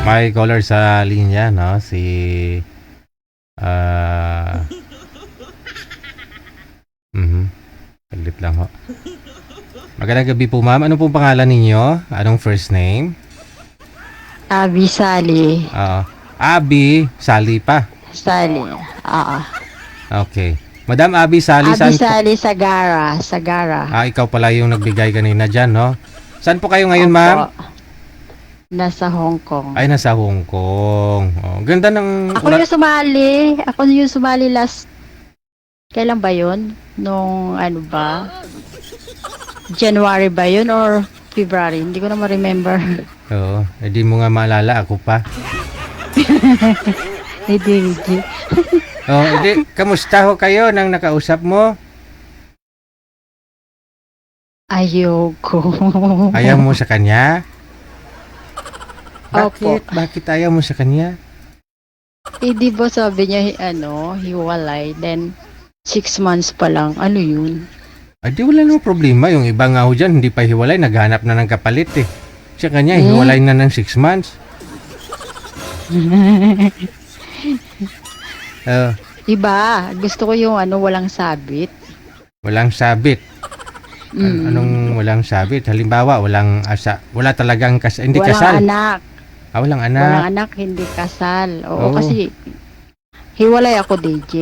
May caller sa linya, no? Si saglit lang ho. Magandang gabi po, ma'am. Ano pong pangalan ninyo? Anong first name? Abi Sally. Abi Sally pa. Sally. Oo. Okay. Madam Abi Sally, Abi Sally Sagara. Sagara. Ikaw pala yung nagbigay kanina dyan, no? Saan po kayo ngayon, Opo. ma'am? Nasa Hong Kong. Ay, nasa Hong Kong. Ganda ng... Ako yung sumali. Ako yung sumali last... Kailan ba yun? Nung ano ba? January ba yun or February? Hindi ko na ma-remember. Oo. Hindi mo nga maalala. Ako pa. Hindi. Hindi. Kamusta ho kayo nang nakausap mo? Ayoko. Ayaw mo sa kanya? Opo. Bakit ayaw mo sa kanya? Di ba sabi niya, hiwalay. Then, 6 months pa lang. Ano yun? Di wala namang problema. Yung iba nga ho dyan, hindi pa hiwalay. Naghanap na ng kapalit eh. Sa kanya, hiwalay na ng 6 months. Iba, gusto ko yung walang sabit. Walang sabit. Anong walang sabit? Halimbawa, wala talagang hindi Walang kasal. anak. Walang anak. Walang anak, hindi kasal. Oo, Oo. kasi hiwalay ako, DJ.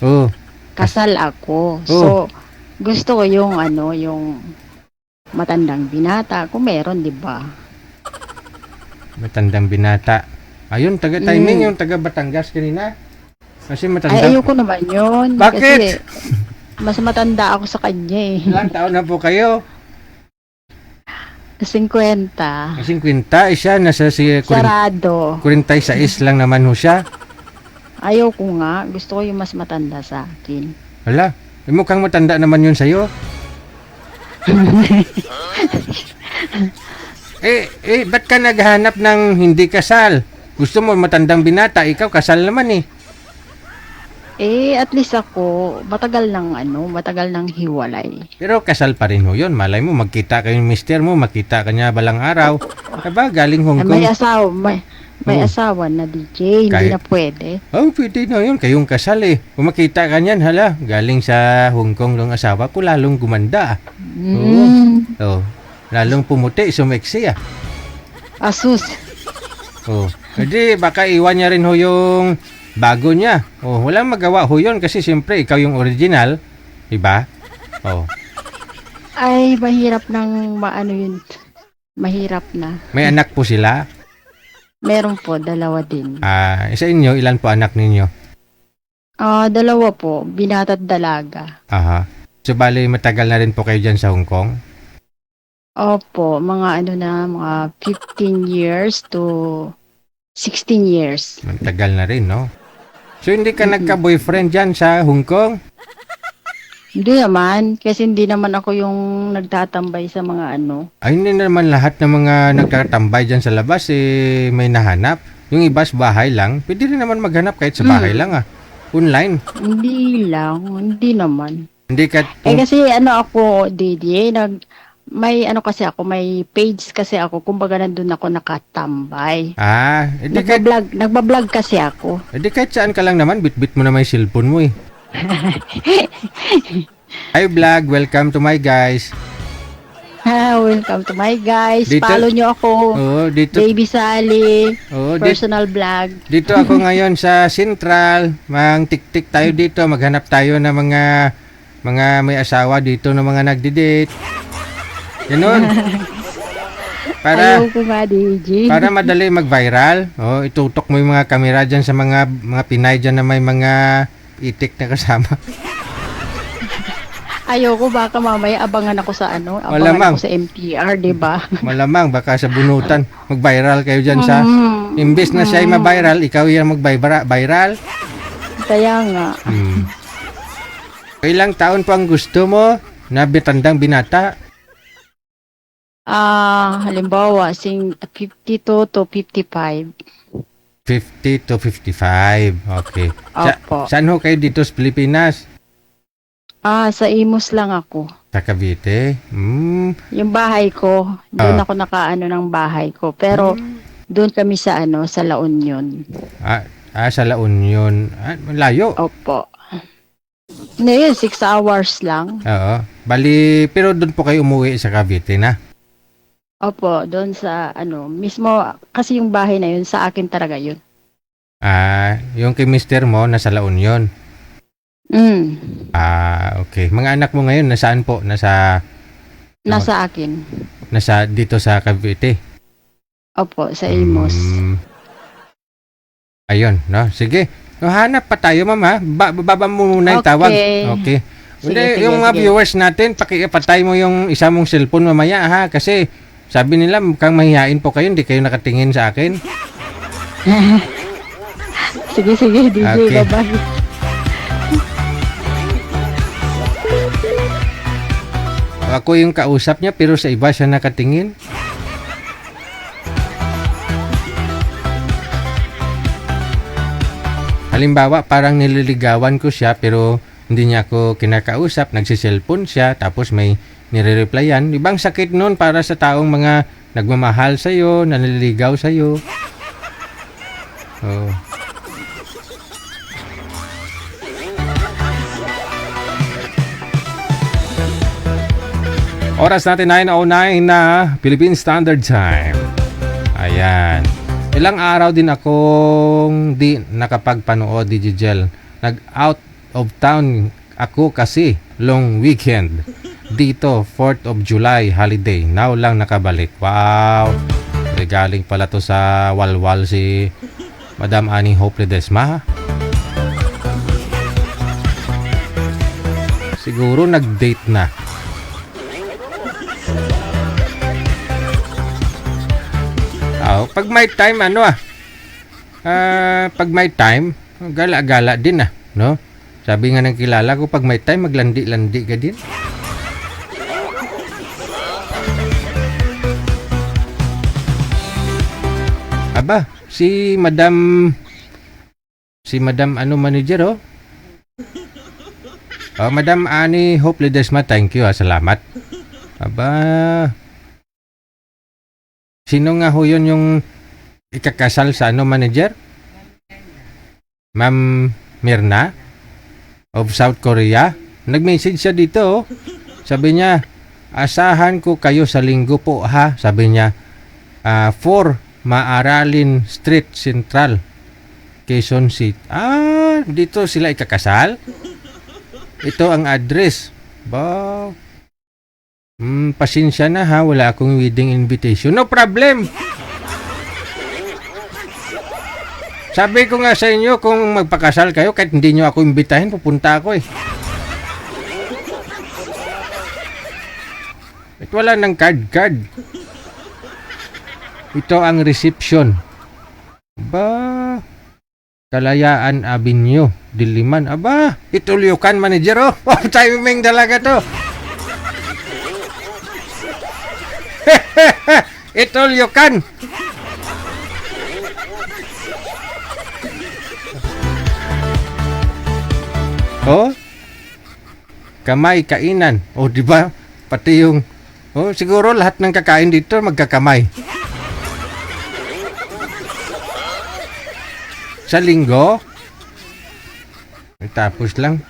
Oo. Kasal ako. Oo. So, gusto ko yung yung matandang binata. Kung meron, di ba? Matandang binata. Ayun, taga-timing yung taga Batangas kanina. Kasi matanda. Ay, ayoko naman yun. Bakit? Kasi mas matanda ako sa kanya eh. Ilang taon na po kayo? 50. 50. Siya, nasa Sarado. 46 lang naman ho siya. Ayoko nga. Gusto ko yung mas matanda sa akin. Wala. Mukhang matanda naman yun sa'yo. Ba't ka naghahanap ng hindi kasal? Gusto mo matandang binata, ikaw kasal naman eh. At least ako, matagal ng hiwalay. Pero kasal pa rin ho yun. Malay mo, magkita kayo ng mister mo, makita ka niya balang araw. Diba, galing Hong Kong. May asawa na DJ, hindi na pwede. Pwede na yun. Kayong kasal eh. Kung makita ka niyan, hala, galing sa Hong Kong ng asawa ko, lalong gumanda. Lalong pumuti, sumeksi ah. Asus. Hindi, baka iwan niya rin ho yung bago niya. Walang magawa ho yun kasi siyempre ikaw yung original. Diba? Ay, mahirap ng yun. Mahirap na. May anak po sila? Meron po, 2 din. Sa inyo, ilan po anak ninyo? 2 po, binata at dalaga. Aha. So, bali, matagal na rin po kayo dyan sa Hong Kong? Opo, mga mga 15 years to 16 years. Matagal na rin, no? So, hindi ka nagka-boyfriend dyan sa Hong Kong? Hindi naman, kasi hindi naman ako yung nagtatambay sa mga Ay, hindi naman lahat ng mga nagtatambay dyan sa labas, may nahanap. Yung iba sa bahay lang, pwede rin naman maghanap kahit sa bahay lang, Online. Hindi naman. Hindi ka... kasi ako, Didi, may kasi ako, may page kasi ako, kumbaga nandun ako nakatambay. Nagbablog kasi ako. Kahit saan ka lang naman, bit-bit mo na may cellphone mo eh. Hi vlog, welcome to my guys. Welcome to my guys. Dito, follow nyo ako. Dito, Baby Sally. Personal vlog. Dito ako ngayon sa Central. Mang tik-tik tayo dito. Maghanap tayo ng mga may asawa dito na mga nagdi-date. Ganun. Ayaw ko nga, DJ. Para madali mag-viral. Itutok mo yung mga kamera dyan sa mga Pinay dyan na may mga itik na kasama. Ayoko baka mamaya abangan ako sa ano, Malamang. abangan ako sa MTR, 'di ba? Malamang baka sa bunutan mag-viral kayo diyan sa imbes na siya ay ma-viral, ikaw yung mag-viral. Kaya nga. Ilang taon pa ang gusto mo na bitandang binata? Halimbawa, 52 to 55. 50 to 55. Okay. Opo. Saan ho kayo dito sa Pilipinas? Sa Imus lang ako. Sa Cavite? Yung bahay ko, doon ako nakaano ng bahay ko. Pero doon kami sa ano, sa La Union. Sa La Union. Malayo. Opo. Ngayon, 6 hours lang. Oo. Bali, pero doon po kayo umuwi sa Cavite na? Opo, doon sa ano, mismo, kasi yung bahay na yun, sa akin talaga yun. Yung kay mister mo, nasa La Union? Okay. Mga anak mo ngayon, nasaan po? Nasa akin. Nasa dito sa Cavite? Opo, sa Imus. Ayun, no? Sige. Hanap pa tayo, mama. Baba mo muna yung tawag. Okay. Sige, Yung mga viewers natin, pakipatay mo yung isa mong cellphone mamaya, ha? Kasi sabi nila, mukhang mahihain po kayo, hindi kayo nakatingin sa akin. Sige, DJ, Okay. bye-bye. Ako yung kausap niya, pero sa iba siya nakatingin. Halimbawa, parang nililigawan ko siya, pero hindi niya ako kinakausap, nagsiselfon siya, tapos may nire-replyan. Ibang sakit nun para sa taong mga nagmamahal sa'yo, nanliligaw sa'yo. Oh. Oras natin 9:09 na Philippine Standard Time. Ayan. Ilang araw din akong di nakapagpanood, Digigel. Nag-out of town ako kasi long weekend. Dito, 4th of July holiday. Now lang nakabalik. Wow! Galing pala to sa walwal si Madam Annie Hope Ledesma. Siguro nag-date na. Pag may time, pag may time, gala-gala din no? Sabi nga ng kilala ko, pag may time, maglandi-landi ka din. Aba, si Madam manager, Madam Annie Hope Ledesma, thank you, salamat. Aba, sino nga ho yun yung ikakasal sa manager? Ma'am Mirna of South Korea. Nag-message siya dito. Sabi niya, asahan ko kayo sa linggo po, ha? Sabi niya, 4 Maaralin Street Central, Quezon City. Dito sila ikakasal? Ito ang address. Pasensya na, ha, wala akong wedding invitation. No problem. Sabi ko nga sa inyo, kung magpakasal kayo, kahit hindi nyo ako imbitahin, pupunta ako eh. At wala ng card. Ito ang reception. Kalayaan Avenue, Diliman. Itulyukan manager, timing talaga to. Itulyukan. Kamay kainan. Di ba? Pati yung siguro lahat ng kakain dito magkakamay. Sa linggo. Tapos lang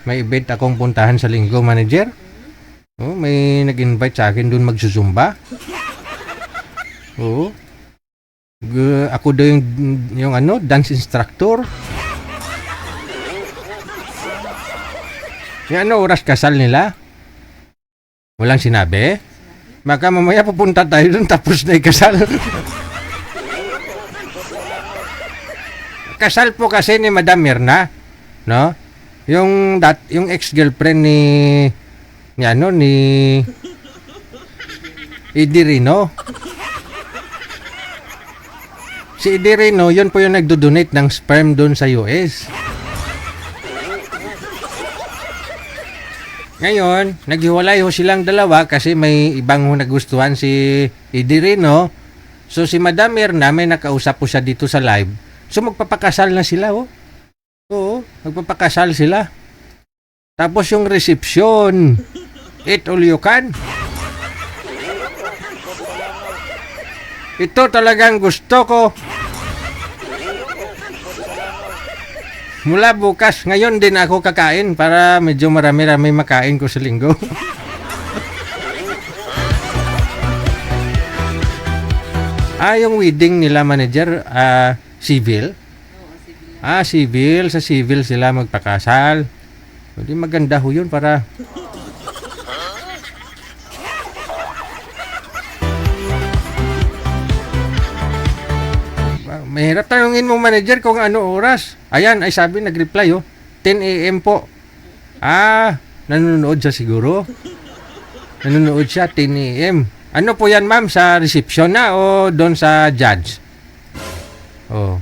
may event akong puntahan sa linggo, manager. May nag-invite sa akin doon magsusumba. Ako daw yung dance instructor. Yung oras kasal nila? Walang sinabi? Baka mamaya pupunta tayo doon tapos na ikasal. Kasal po kasi ni Madam Mirna, no? Yung ex-girlfriend ni Idirino. Si Idirino, yun po yung nagdo-donate ng sperm doon sa US. Ngayon, naghiwalay ho silang dalawa kasi may ibang nagustuhan si Idirino. So si Madam Mirna, may nakausap po siya dito sa live. So magpapakasal na sila, oh. Oo, magpapakasal sila. Tapos yung reception, eat all you can. Ito talagang gusto ko. Mula bukas, ngayon din ako kakain para medyo marami-rami makain ko sa linggo. Yung wedding nila manager, civil. Civil. Sa civil sila magpakasal. Hindi maganda ho yun para... Mahirap tanungin mo manager kung ano oras. Ayan, ay sabi, nag-reply 10 a.m. po. Nanonood siya siguro. Nanonood siya 10 a.m. Ano po yan ma'am? Sa reception na o doon sa judge? Oh.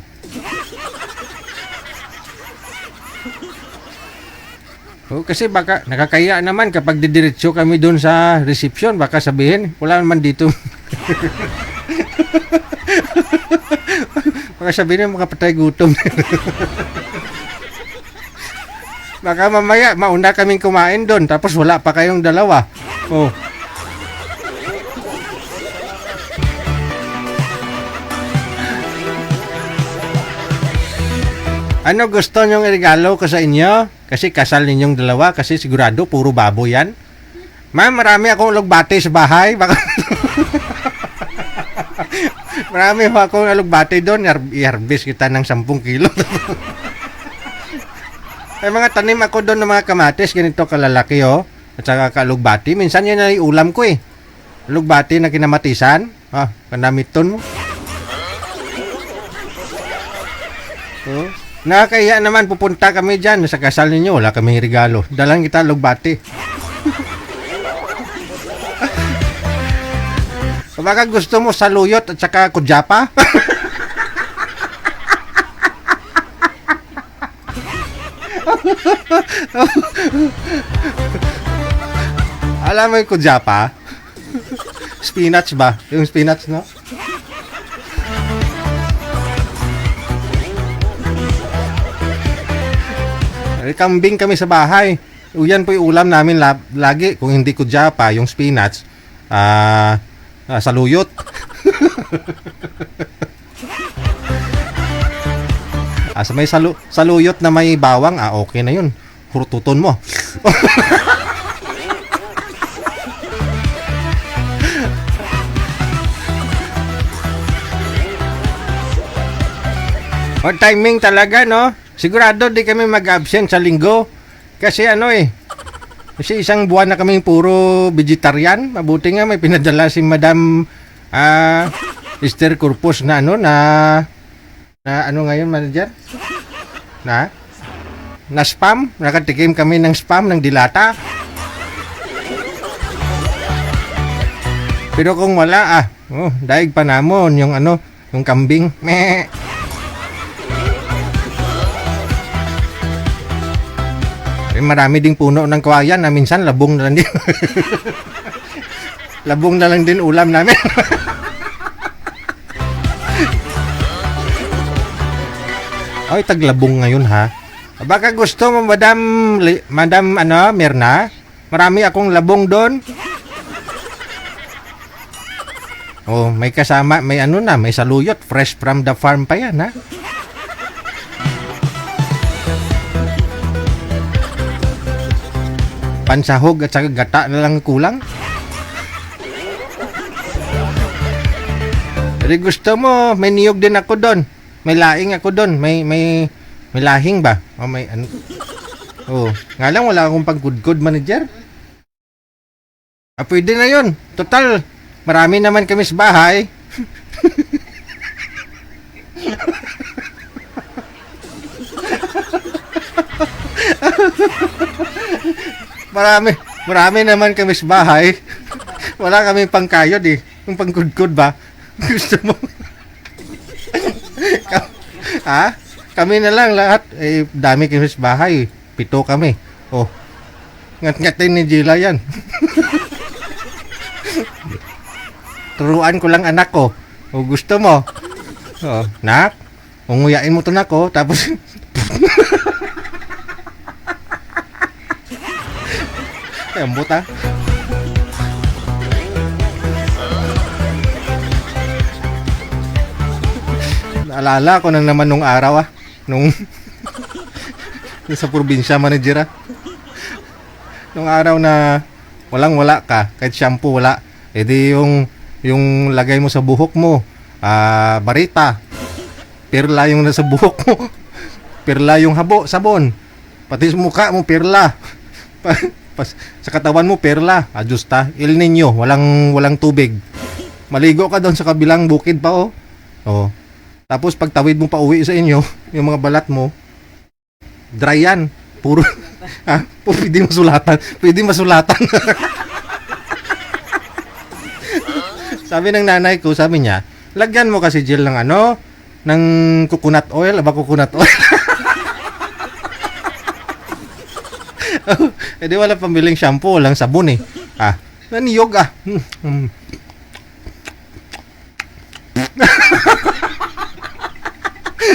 Kasi baka nakakaya naman kapag didiretso kami doon sa reception, baka sabihin, wala naman dito. Baka sabihin mga patay gutom. Baka mamaya mauna kaming kumain doon tapos wala pa kayong dalawa. Oh. Ano gusto nyong regalo ko sa inyo? Kasi kasal ninyong dalawa kasi sigurado puro baboy yan. Ma'am, marami akong lugbate sa bahay. Baka marami akong alugbate doon. I-harvest kita ng 10 kilo. May mga tanim ako doon ng mga kamatis. Ganito kalalaki at saka kalugbati. Minsan yan ay ulam ko alugbati na kinamatisan. Panamiton mo. Nakakaya naman pupunta kami dyan sa kasal ninyo. Wala kaming regalo. Dalang kita alugbati. Baka gusto mo saluyot at saka kudyapa? Alam mo yung kudyapa? Spinach ba? Yung spinach, no? Kambing kami sa bahay. Yan po yung ulam namin lagi. Kung hindi kudyapa, yung spinach, saluyot. Sa may saluyot na may bawang, okay na yun. Hurututon mo. Timing talaga, no? Sigurado di kami mag-absent sa linggo. Kasi kasi isang buwan na kaming puro vegetarian. Mabuti nga may pinadala si Madam Esther Corpus na ngayon manager? Na spam? Nakatikim kami ng spam ng dilata. Pero kung wala daig pa namon yung yung kambing. Meh. Marami ding puno ng kawayan na minsan labong na lang din. Labong na lang din ulam namin. Ay, taglabong ngayon ha. Baka gusto mo Madam Mirna? Marami akong labong doon. May kasama, may may saluyot, fresh from the farm pa yan ha. Pansahog at saka gata na lang kulang. Pero gusto mo, may niyog din ako doon. May laing ako doon. May lahing ba? May ano. Nga lang wala akong pag-good manager. Pwede na yun. Total, marami naman kami sa bahay. Marami naman kami sa bahay. Wala kami pangkayod eh. Yung pangkudkod ba? Gusto mo? Ha? Kami na lang lahat. Eh, dami kami sa bahay. 7 kami. Oh. Ngat-ngatin ni Gila yan. Turuan ko lang anak ko. O gusto mo? Oh, nak, unguyain mo to na ko. Tapos, ambot ha. Naalala ko nang naman nung araw nung sa probinsya manager nung araw na walang-wala ka, kahit shampoo wala. E di yung lagay mo sa buhok mo, barita. Perla yung nasa buhok mo. Perla yung habo, sabon. Pati sa mukha mo, perla. Sa katawan mo, perla. Ajusta. El Niño, walang tubig. Maligo ka doon sa kabilang bukid pa, oh. Oh. Tapos pagtawid mo pa uwi sa inyo, yung mga balat mo, dry yan. Puro, pwede masulatan. Pwede masulatan. Sabi ng nanay ko, sabi niya, lagyan mo kasi gel ng ng coconut oil, coconut oil. Eh di wala pambiling shampoo, walang sabon eh. Naniyog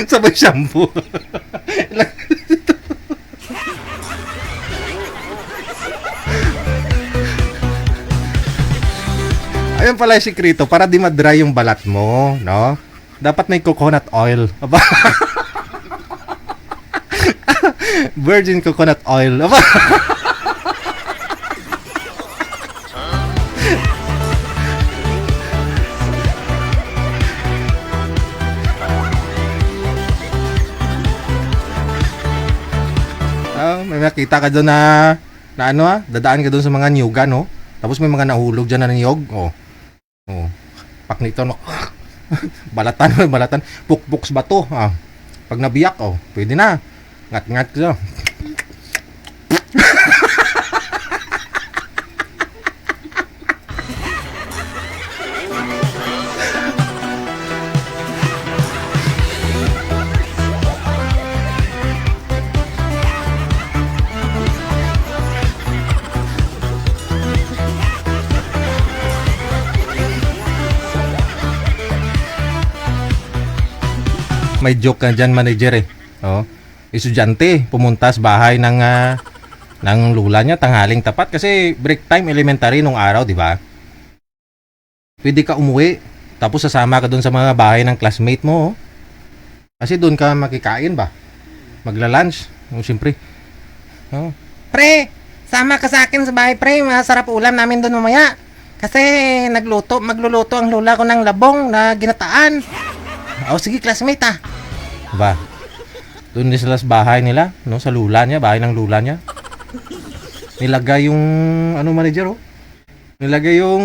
sabay shampoo. Ayun pala yung sikreto, para di ma-dry yung balat mo, no? Dapat may coconut oil. Aba. Virgin coconut oil. Aba. May nakita ka doon na dadaan ka doon sa mga niyuga, no? Tapos may mga nahulog dyan na niyog. Oh. Paknito, no? balatan. Pukpuks ba to? Pag nabiyak, pwede na. Ngat-ngat ka. May joke ka dyan, manager eh. Estudyante pumunta sa bahay ng lula niya tanghaling tapat kasi break time elementary nung araw, di ba? Pwede ka umuwi tapos sasama ka doon sa mga bahay ng classmate mo. Kasi doon ka makikain ba? Magla-lunch. Siyempre. Pre, sama ka sa akin sa bahay, pre. Masarap ulam namin doon mamaya. Kasi magluluto ang lula ko ng labong na ginataan. Sige, classmate ba? Doon din sila sa bahay nila, no, sa lula niya, bahay ng lula niya. Nilagay yung manager, Nilagay yung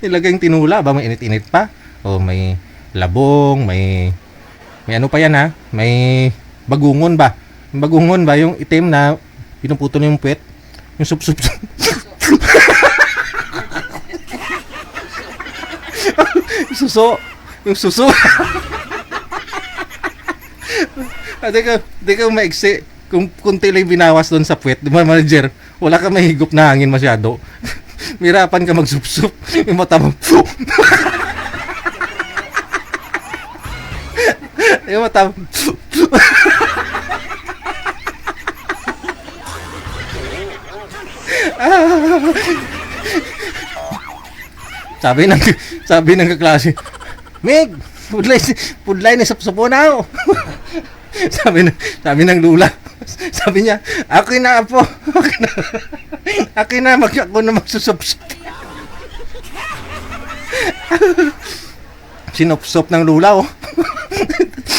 nilagay yung tinula ba, may init-init pa. May labong, may pa yan may bagungon ba? Bagungon ba yung itim na pinuputol yung puwet? Yung sup-sup. Yung suso. Di ka maiksi. Kung kunti lang binawas doon sa puwet, di ba, manager? Wala ka mahigop na hangin masyado. Mirapan ka magsup-sup. Yung mata mo. Yung mata mo. Sabi ng kaklase, Meg, pudlay ni sapsapo na ako. sabi ng lula. Sabi niya, ako na po. Ako na magsusupsup. Sinupsup ng lula,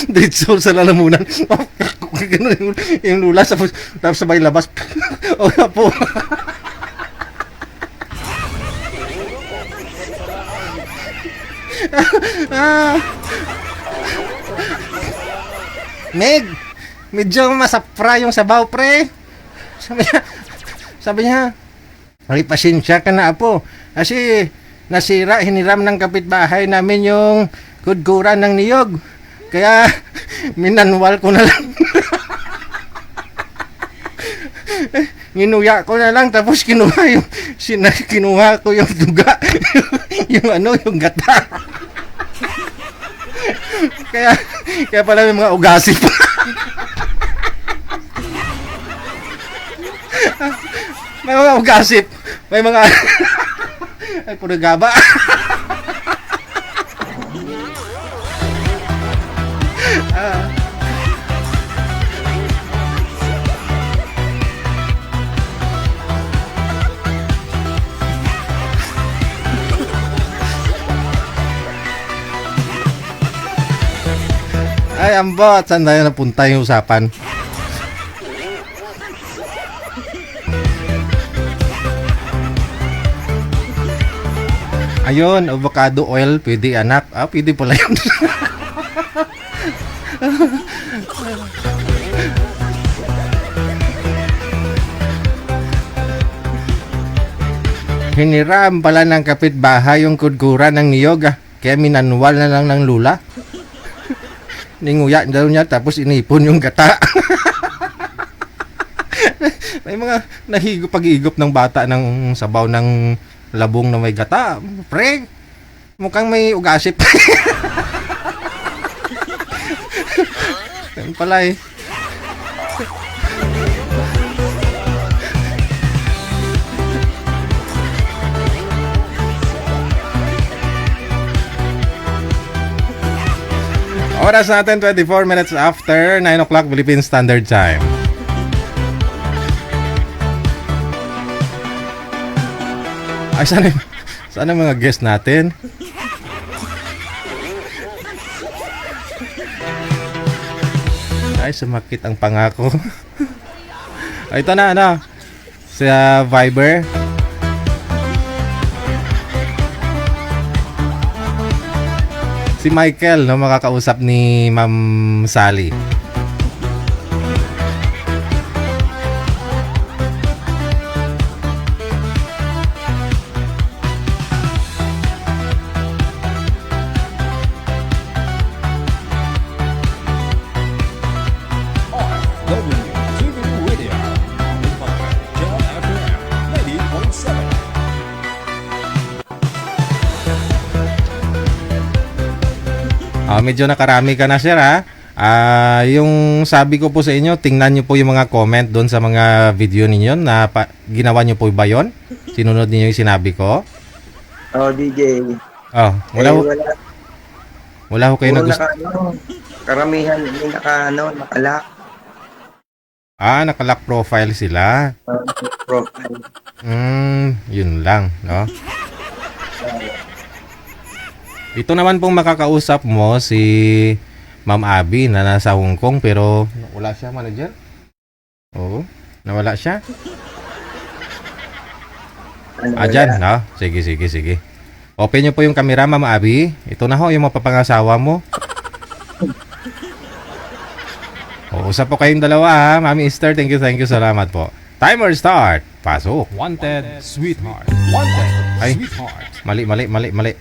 Diretso sa lalamunan. Ganun yung lula, tapos sabay labas. Po. Meg, medyo masapra yung sabaw, pre. Sabi niya, ay, pasensya ka na, apo. Kasi hiniram ng kapitbahay namin yung kudkuran ng niyog. Kaya, minanwal ko na lang. Ginuya ko na lang, tapos kinuha ko yung duga. yung gata. kaya pala may mga ugasip. May mga ugasip. May mga ay puro gaba. Ay, ambot. Saan tayo napunta yung usapan? Ayun, avocado oil. Pwede, anak. Pwede pala yun. Hiniram pala ng kapitbahay yung kudkuran ng niyog. Kaya minanwal na lang ng lula. Ninguya daw niya tapos inipon yung gata. May mga pag-iigop ng bata ng sabaw ng labong na may gata. Pre, mukhang may ugasip. Yan pala eh. Oras natin 24 minutes after 9 o'clock Philippine Standard Time. Ay, sana mga guest natin. Ay, sumakit ang pangako. Ay, ito na, sa Viber. Si Michael, no, makakausap ni Ma'am Sally. Medyo nakarami ka na, sir, ha? Yung sabi ko po sa inyo, tingnan nyo po yung mga comment doon sa mga video ninyo na ginawa nyo po ba yun? Sinunod niyo yung sinabi ko? DJ. Wala ko kayo na gusto. Karamihan may nakalak. Nakalock profile sila. Profile. Yun lang, no? Ito naman pong makakausap mo si Ma'am Abby na nasa Hong Kong pero wala siya, manager? Oo, nawala siya. Dyan, no? Sige. Open nyo po yung camera, Ma'am Abby. Ito na ho, yung mapapangasawa mo. Usap po kayong dalawa, ha? Mami Esther, thank you, salamat po. Timer start. Pasok. Wanted, sweetheart. Wanted, Ay, sweetheart. mali.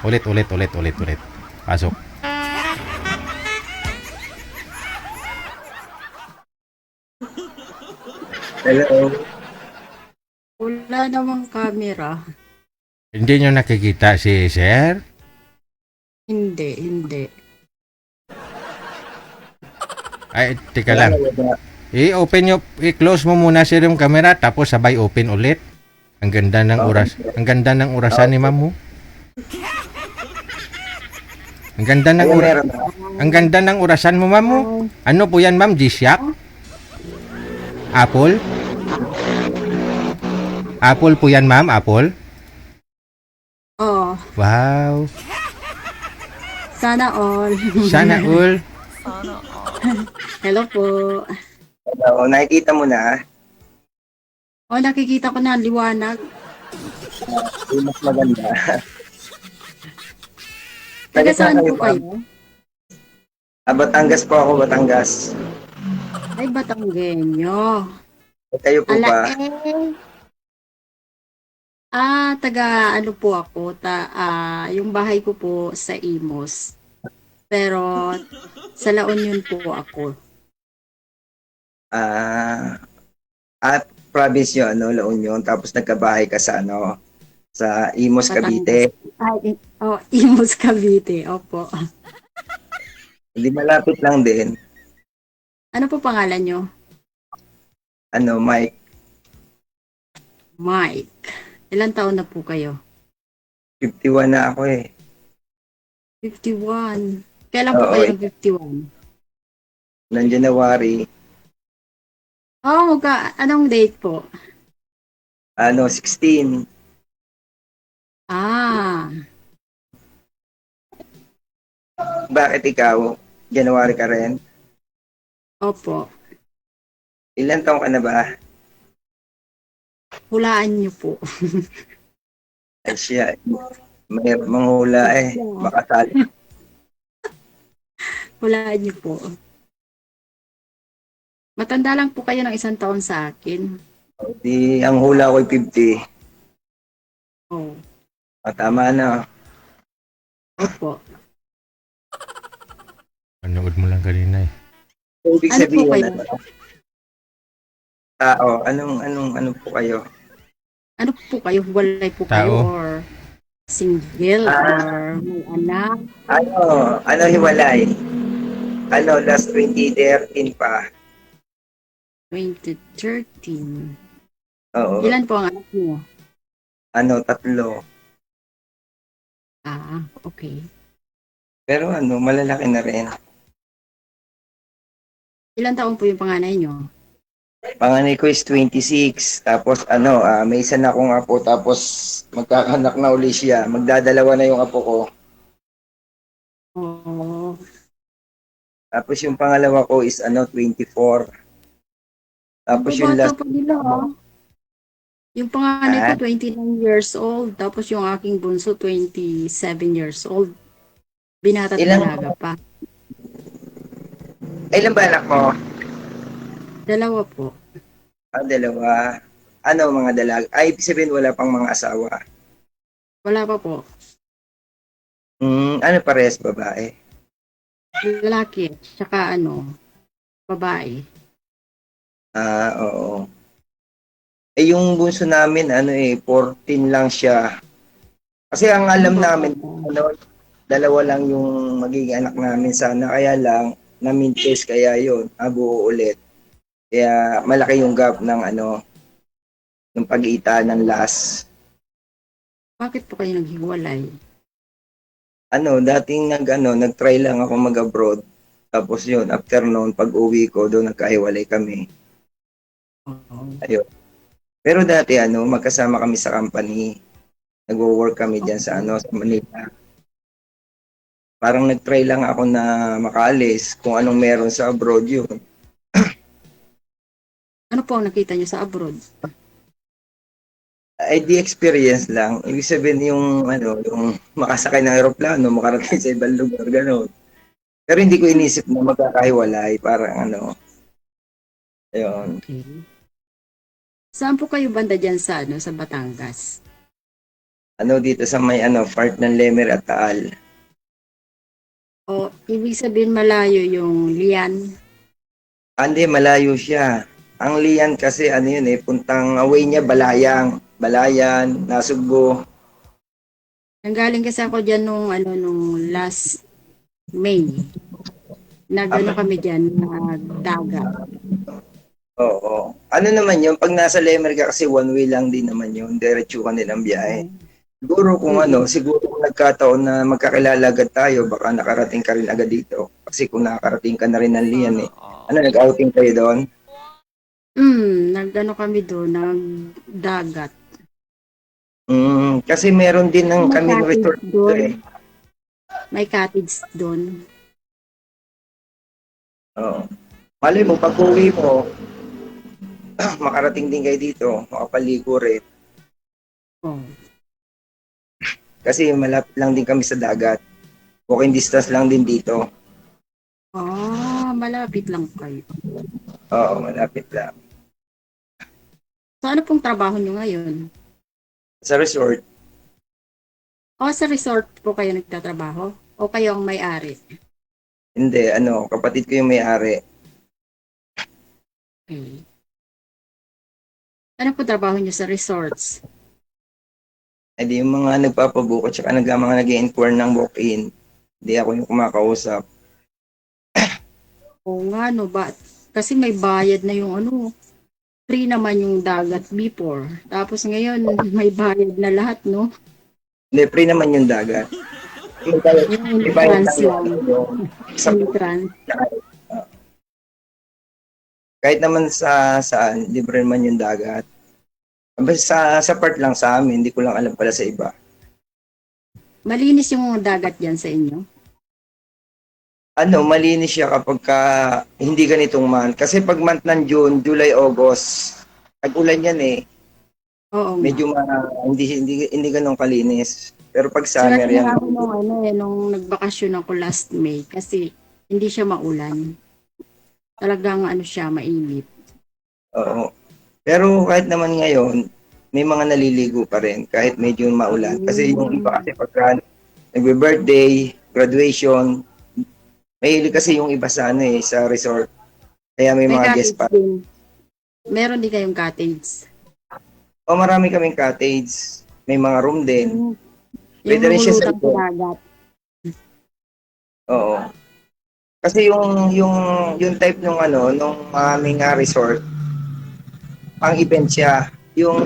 Ulit. Pasok. Hello. Wala namang camera. Hindi nyo nakikita si Sir? Hindi. Ay, teka lang. I-open nyo, i-close mo muna sir yung camera tapos sabay open ulit. Ang ganda ng orasan ni Ma'am mo. Ang ganda ng orasan mo, Ma'am mo. Ano po yan, Ma'am? G-Shock? Apple? Apple po yan, Ma'am? Apple? Oh, Wow. sana all. Sana all. Hello po. Hello, nakikita mo na. Nakikita ko na liwanag. Mas maganda. Taga saan po kayo? Batangas po ako, Batangas. Ay, Batanggenyo. Kayo po Ala, ba? taga ano po ako, yung bahay ko po sa Imos. Pero sa La Union po ako. At province yun, ano, La Union, tapos nagkabahay ka sa ano, sa Imos, Cavite. Ay, Imos Cavite, opo. Hindi malapit lang din. Ano po pangalan nyo? Ano, Mike, Mike. Ilan taon na po kayo? 51 na ako eh. 51. Kailan po Oo, kayo ng 51? Ng January, Anong date po? 16. Bakit ikaw? January ka rin? Opo. Ilan taong ka na ba? Hulaan nyo po. Ay siya, may manghula eh. Baka sali. Hulaan nyo po. Matanda lang po kayo ng 1 taon sa akin. Ang hula ko'y 50. Oh, Tama na. opo. Panood mo lang kanina eh. Ibig Ano po sabihin, kayo? tao, anong po kayo? Ano po kayo? Walay po Tao. kayo or single or may anak? Ano hiwalay? Last 2013 pa. 2013. Oo. Ilan po ang anak niyo? 3. Okay. Pero malalaki na rin. Ilan taon po yung panganay niyo? Panganay ko is 26. Tapos may isa na akong apo. Tapos magkakanak na uli siya. Magdadalawa na yung apo ko. Oh, Tapos yung pangalawa ko is 24. Tapos yung bata last, pa nila, Yung panganay ko 29 years old, tapos yung aking bunso 27 years old. Binata talaga pa. ilan ba anak mo? 2 po. 2. Mga dalaga? Ay, ibig sabihin wala pang mga asawa. Wala pa po. Parehas babae? Lalaki, tsaka babae. Oo. Yung bunso namin, 14 lang siya. Kasi ang alam namin, 2 lang yung magiging anak namin sana. Kaya lang, na-mintes kaya yun, buo ulit. Kaya malaki yung gap ng ng pag-iita ng last. Bakit po kayo naghiwalay? Dating nag-try lang ako mag-abroad. Tapos yun, after noon, pag-uwi ko, doon nagkahiwalay kami. Ayun. Pero dati magkasama kami sa company. Nagwo-work kami diyan sa sa Manila. Parang nag-try lang ako na makaalis kung anong meron sa abroad yun. Ano po ang nakita niyo sa abroad? Ay di experience lang. Ibig sabihin yung yung makasakay ng eroplano, makarating sa ibang lugar, gano'n. Pero hindi ko inisip na magkakahiwalay, parang ayun. Okay. Saan po kayo banda dyan sa sa Batangas? Dito sa may part ng Lemer at Taal. O, ibig sabihin malayo yung Lian. Hindi, malayo siya. Ang Lian kasi puntang away niya Balayan, Nasugbo. Nanggaling kasi ako dyan nung last May. Kami dyan na dagat. Oo. Naman yun, pag nasa Lemer ka kasi one way lang din naman yun. Diretso ka nilang biyahe. Siguro kung siguro kung nagkataon na magkakilala agad tayo, baka nakarating ka rin agad dito. Kasi kung nakarating ka na rin ng Lian nag-outing kayo doon? Kami doon, nagdagat. Kasi meron din ng kami resort doon. eh. May cottage doon. Oo. Malay mo, pag uwi mo, makarating din kayo dito, makapaligo rin. Oh. Kasi malapit lang din kami sa dagat. Walking distance lang din dito. malapit lang kayo. Oo, malapit lang. So ano pong trabaho nyo ngayon? Sa resort, O sa resort po kayo nagtatrabaho? O kayo ang may-ari? hindi, kapatid ko yung may-ari. Okay. Ano po trabaho nyo sa resorts? Eh di yung mga nagpapabook at saka mga nag-inquire ng walk-in. Hindi ako yung kumakausap. Oo nga, no ba? Kasi may bayad na yung ano, free naman yung dagat before. Tapos ngayon, may bayad na lahat, no? Hindi, free naman yung dagat. Yung bayad entrance lang lang. yung sa Entrance. kahit naman saan, libre naman yung dagat. Basta sa part lang sa amin, hindi ko lang alam pala sa iba. Malinis yung dagat yan sa inyo? Malinis siya kapag hindi ganitong month. Kasi pag month ng June, July, August, tag-ulan yan eh. Oo. Medyo hindi ganun kalinis. Pero pag summer Sila yan, ako nung nagbakasyon ako last May kasi hindi siya maulan. Talagang siya, mainit. oo. Pero kahit naman ngayon, may mga naliligo pa rin kahit medyo maulan. Kasi yung iba kasi pagka nagbe-birthday, graduation, mahilig kasi yung iba sa sa resort. Kaya may mga guest pa. Din. Meron din kayong cottage. O marami kaming cottage. May mga room din. Yung Pwede rin siya sa lumulutang sa dagat. Oo. Kasi yung type nung nung aming resort, ang event siya. Yung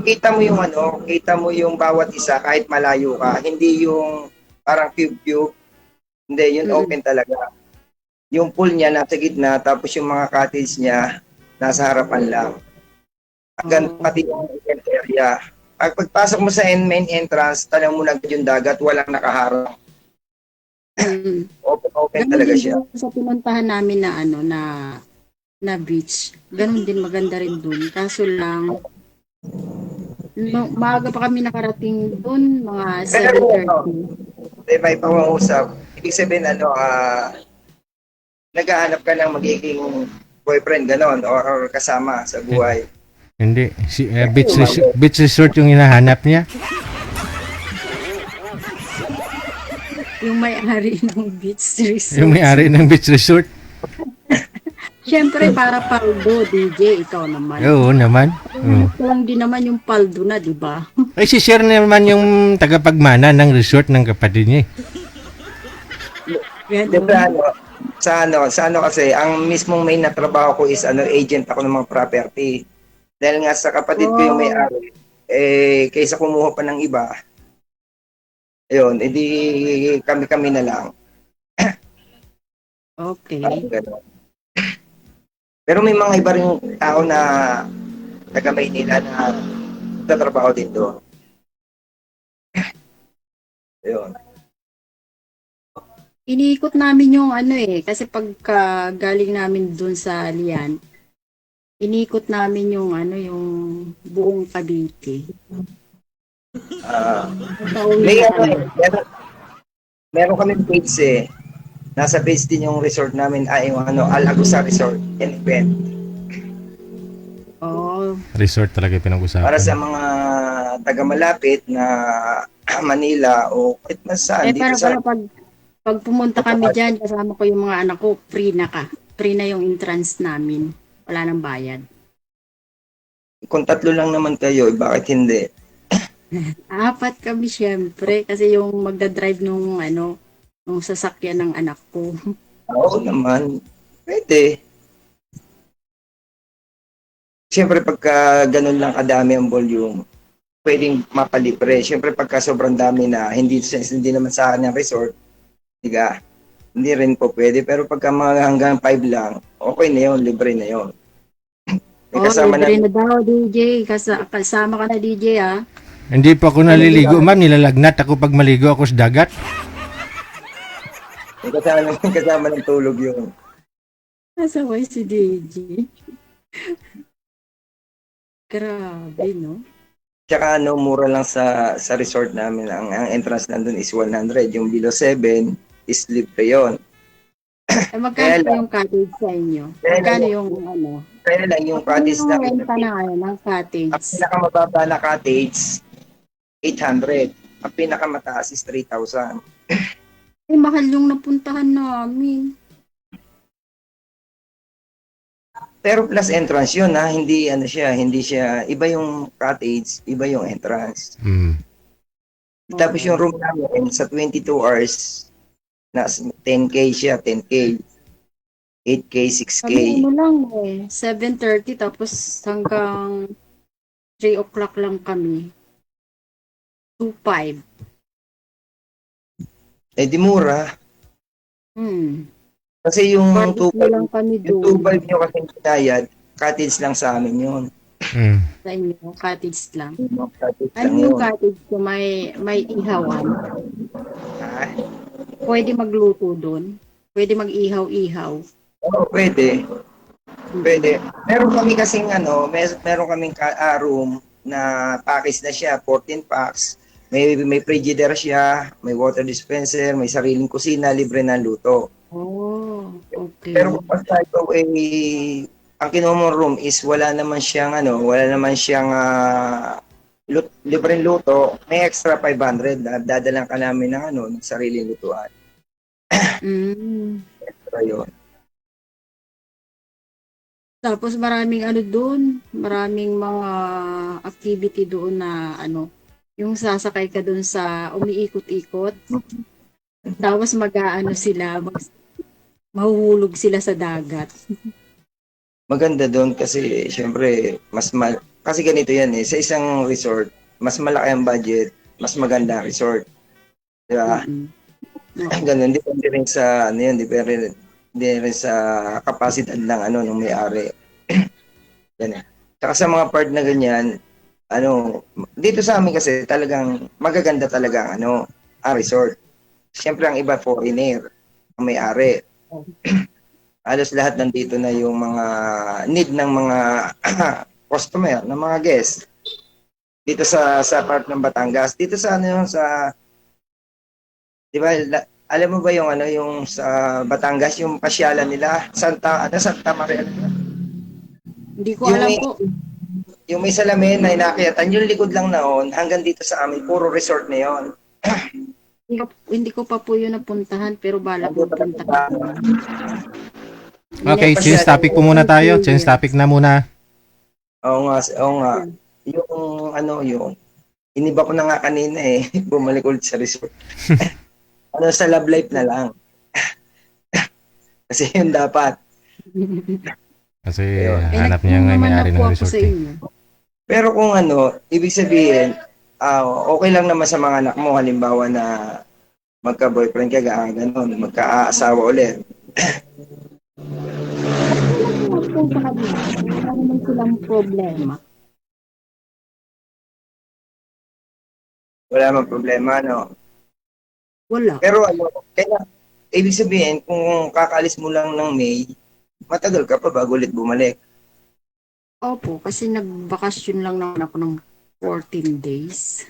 kita mo yung bawat isa kahit malayo ka. Hindi yung parang cube. Hindi, yun open talaga. Yung pool niya nasa gitna, tapos yung mga cottage niya nasa harapan lang. Hanggang pati yung event area. Pagpasok mo sa main entrance, tanong mo na yung dagat, walang nakaharang. Open Ganun talaga din siya. Sa pinuntahan namin na beach, ganun din maganda rin dun. Kaso lang, maaga pa kami nakarating dun, mga 7:30. May pangungusap. Ibig sabihin, naghahanap ka ng magiging boyfriend, ganon, or kasama sa buhay. Hindi. Beach resort yung hinahanap niya. Yung may-ari ng beach resort. Yung may-ari ng beach resort. Siyempre, para paldo, DJ, ikaw naman. Oo naman. Ito lang din naman yung paldo na, di ba? Ay, si Sir naman yung tagapagmana ng resort ng kapatid niya. Sa ano kasi, ang mismong main na trabaho ko is agent ako ng mga property. Dahil nga sa kapatid ko yung may-ari, kaysa kumuha pa ng iba, ayun, edi kami na lang. Okay. Pero may mga iba rin tao na taga Maynila na nagtatrabaho dito. Ayun. Iniikot namin yung kasi pagka galing namin dun sa Lian, iniikot namin yung yung buong Cavite. Meron kami page Nasa page din yung resort namin, yung Alagusa Resort and Event. Oh. Resort talaga pinag-usapan. Para sa mga taga-malapit na Manila o kahit nasaan. Pero pag pumunta kami dyan, kasama ko yung mga anak ko, free na ka. Free na yung entrance namin. Wala nang bayad. Kung 3 lang naman kayo, bakit hindi? 4 kami syempre kasi yung magdadrive nung sasakyan ng anak ko. Oo naman. Pwede. Siyempre pagka ganun lang kadami ang volume, pwedeng mapalibre. Siyempre pagka sobrang dami na hindi naman sa akin yung resort, hindi rin po pwede. Pero pagka mga hanggang 5 lang, okay na yun, libre na yun. Libre na daw, DJ. Kasama ka na, DJ, ha? Hindi pa ako naliligo, ma'am. Nilalagnat ako pag maligo ako sa dagat. Kasama ng tulog yun. Nasaway si DJ. Grabe, no? Tsaka mura lang sa resort namin. Ang entrance nandun is 100. Yung below 7 is libre yun. Eh, magkano po yung cottage sa inyo? Magkano yung ano? Kaya lang yung Magkano cottage yung namin, renta na ngayon ng ang cottage? pinakamababa na cottage, 800. Ang pinakamataas is 3,000. Eh, mahal yung napuntahan namin. Pero plus entrance yun ha, hindi ano siya, hindi siya, iba yung cottage, iba yung entrance. Mm. Tapos yung room namin sa 22 hours, nasa 10K siya, 10K, 8K, 6K. Kami ano lang eh, 7:30 tapos hanggang 3 o'clock lang kami. 2.5. Eh di mura. Kasi yung Barbecue lang kami yung doon. 2.5 nyo kasi binayad, cottage lang sa amin yun. Mm. Sa inyo, cottage lang. Cottage Ano lang yung yun. cottage ko? May ihawan. Ah, Pwede magluto doon. Pwede mag-ihaw-ihaw. Oo, pwede. Pwede. Meron kami kasing meron kaming room na package na siya, 14 packs. May frigidaire siya, may water dispenser, may sariling kusina, libre na luto. Oh, okay. Pero kapag tayo ang kinuha mong room is wala naman siyang libreng luto, may extra 500 na dadalang ka namin ng sariling lutuan. Extra yun. Tapos maraming ano doon, maraming mga activity doon na yung sasakay ka doon sa umiikot-ikot. Tapos mag-aano sila, mahuhulog sila sa dagat. Maganda doon kasi syempre kasi ganito yan sa isang resort, mas malaki ang budget, mas maganda ang resort. Di ba? Ganun, depende rin sa depende rin sa kapasidad ng ng may-ari. Ganun. Saka sa mga part na ganyan, dito sa amin kasi talagang magaganda talaga ang resort. Siyempre ang iba foreigner, ang may-ari. Halos lahat nandito na yung mga need ng mga customer, ng mga guest. Dito sa part ng Batangas, dito sa di ba, alam mo ba yung sa Batangas, yung pasyalan nila, Santa Maria? Hindi ko alam po. Yung may salamin na inakyatan, yung likod lang noon, hanggang dito sa amin, puro resort na yon. Hindi ko pa po yun napuntahan, pero bala po puntahan. Okay, change topic po muna tayo. Change topic na muna. Oo nga. Yung iniba ko na nga kanina bumalik ulit sa resort. Sa love life na lang. Kasi yun dapat. Kasi hanap niya nga may-ari ng resort. Pero kung ibig sabihin, okay lang naman sa mga anak mo, halimbawa na magka-boyfriend ka, gano'n, magka-asawa ulit. Wala naman silang problema. Wala naman problema, Wala. Pero kaya, ibig sabihin, kung kakaalis mo lang ng May, matagal ka pa bago ulit bumalik. Opo, kasi nagbakasyon lang naman ako ng 14 days.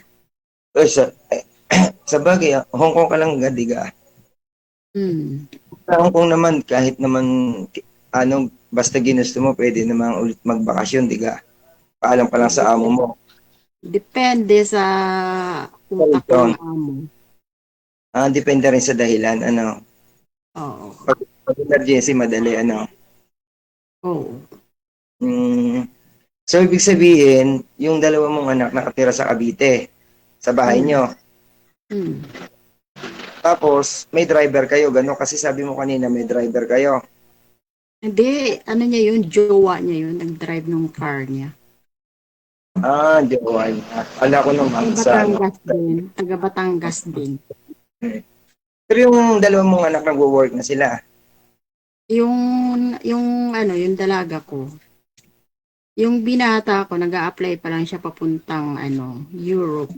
Sa bagay, Hong Kong ka lang gadiga. Sa Hong Kong naman, kahit naman, basta ginusto mo, pwede naman ulit magbakasyon, diga. Paalam pa lang sa amo mo. Depende sa utak ng amo. Depende rin sa dahilan, Oo. Pag emergency, madali, Oo. So, ibig sabihin, yung dalawa mong anak nakatira sa Cavite, sa bahay nyo. Tapos, may driver kayo, gano'n, kasi sabi mo kanina, may driver kayo. Hindi, niya yun, jowa niya yun, nag-drive ng car niya. Jowa niya. Ala ko naman Taga Batangas din. Pero yung dalawa mong anak nagwo-work na sila. Yung dalaga ko. Yung binata ko, nag-a-apply pa lang siya papuntang Europe.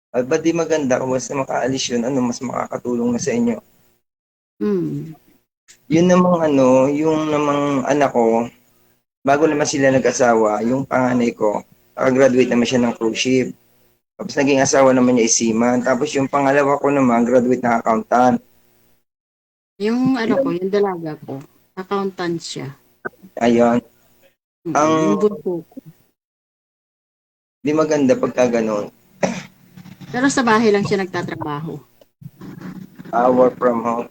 Ba't di maganda kung basta makaalis yun, mas makakatulong na sa inyo. Yun namang yung namang anak ko, bago naman sila nag-asawa, yung panganay ko, graduate naman siya ng cruise ship. Tapos naging asawa naman niya is seaman. Tapos yung pangalawa ko naman, graduate na accountant. Yung ano ko, yung dalaga ko, accountant siya. Ayun. Yung bunso ko. Di maganda pagka ganun. Pero sa bahay lang siya nagtatrabaho. Work from home.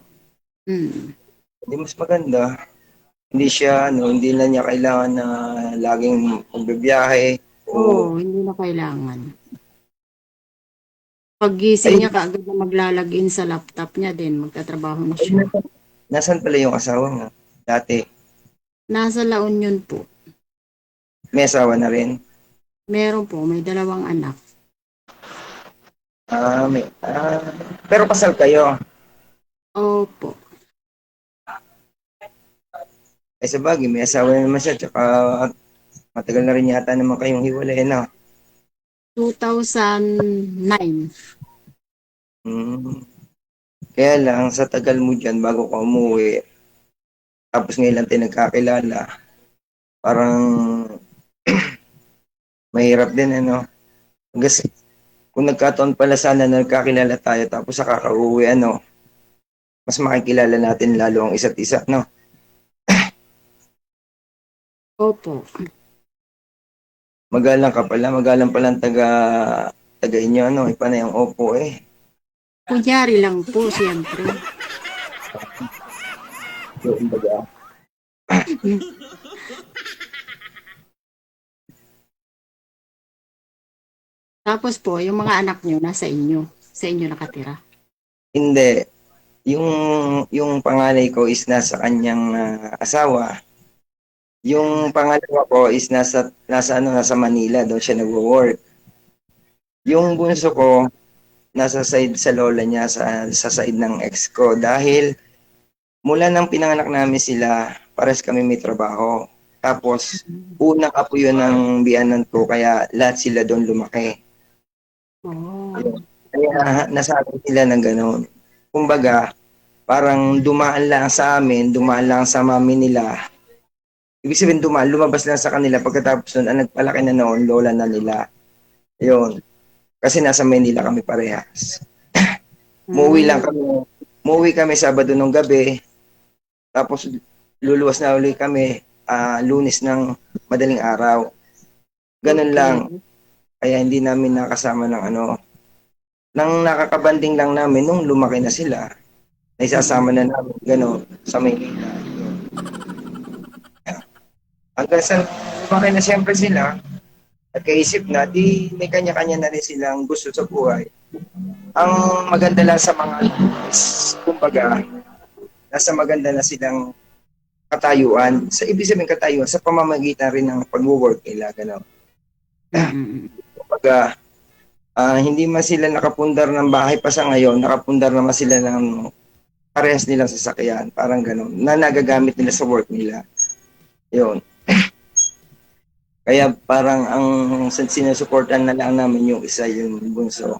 Hindi mas maganda. Hindi siya, hindi na niya kailangan na laging magbibiyahe. Oo, hindi na kailangan. Paggising niya, kaagad na maglalagin sa laptop niya din, magtatrabaho na siya. Nasaan pala yung asawa mo? Dati, Nasa La Union po. may asawa na rin. Meron po, may 2 anak. Pero kasal kayo. Opo. Sa bagay, may asawa na naman siya. Tsaka matagal na rin yata naman kayong hiwalay, no? 2009. Kaya lang, sa tagal mo dyan, bago ka umuwi, tapos ngayon lang tayo nagkakilala, parang mahirap din, ano? Kasi kung nagkataon pala sana na nagkakilala tayo, tapos sa kakauwi, mas makikilala natin lalo ang isa't isa, no? Opo. Magalang palang taga inyo, ipa na yung opo eh. Kunyari lang po, siyempre. Yung baga. Tapos po, yung mga anak nyo, nasa inyo. Sa inyo nakatira. Hindi. Yung panganay ko is nasa kanyang asawa. Yung pangalawa ko is nasa Manila, doon siya nagwo-work. Yung bunso ko nasa side sa lola niya sa side ng ex ko dahil mula nang pinanganak namin sila, pares kami may trabaho. Tapos unang apo yun ng biyanan ko kaya lahat sila doon lumaki. Kaya nasabi sila ng gano'n. Kumbaga, parang dumaan lang sa amin, dumaan lang sa mami nila. Ibig sabihin lumabas lang sa kanila pagkatapos nun, ang nagpalaki na noon, lola na nila. Ayun. Kasi nasa Manila kami parehas. Muuwi kami Sabado ng gabi. Tapos luluwas na ulit kami Lunes ng madaling araw. Ganun lang. Kaya hindi namin nakasama ng nang nakakabanding lang namin nung lumaki na sila. Naisasama na namin gano'n sa Maynila. Hanggang sa lumaki na siyempre sila, at kaisip na, di may kanya-kanya na rin silang gusto sa buhay. Ang maganda lang sa mga is, kumbaga, nasa maganda na silang katayuan. Sa ibig sabihin katayuan, sa pamamagitan rin ng pag-work nila, gano'n. Kumbaga, hindi man sila nakapundar ng bahay pa sa ngayon, nakapundar naman sila ng parehas nilang sasakyan, parang gano'n, na nagagamit nila sa work nila. Yun. Kaya parang ang sinusuportan na lang namin yung isa, yung bunso.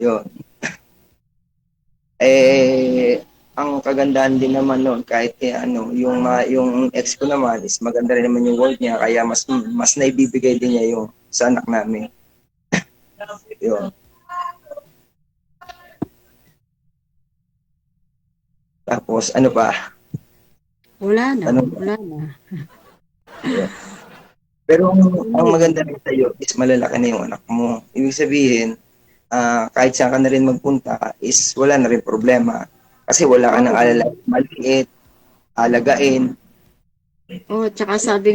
Yun. Ang kagandahan din naman noon kahit yung ex ko naman is maganda rin naman yung work niya kaya mas naibibigay din niya yung sa anak namin. Yun. Tapos ano pa? Wala na. Yeah. Pero ang maganda rin sa'yo is malalaki na yung anak mo. Ibig sabihin, kahit saan ka na rin magpunta is wala na rin problema. Kasi wala ka nang alala, maliit, alagain. Tsaka sabi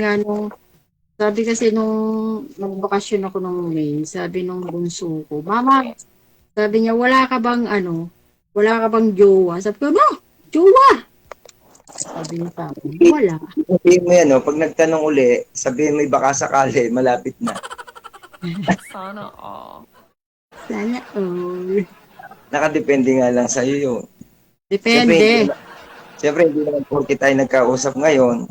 kasi nung magbakasyon ako nung May, sabi nung bunso ko, Mama, sabi niya, wala ka bang jowa? Sabi ko, jowa! Sabi niya sa akin, wala. Sabihin mo yan, pag nagtanong uli, sabihin mo baka sakali, malapit na. Sana all. Nakadepende nga lang sa'yo yun. Depende. Siyempre, hindi naman porke tayo nagkausap ngayon.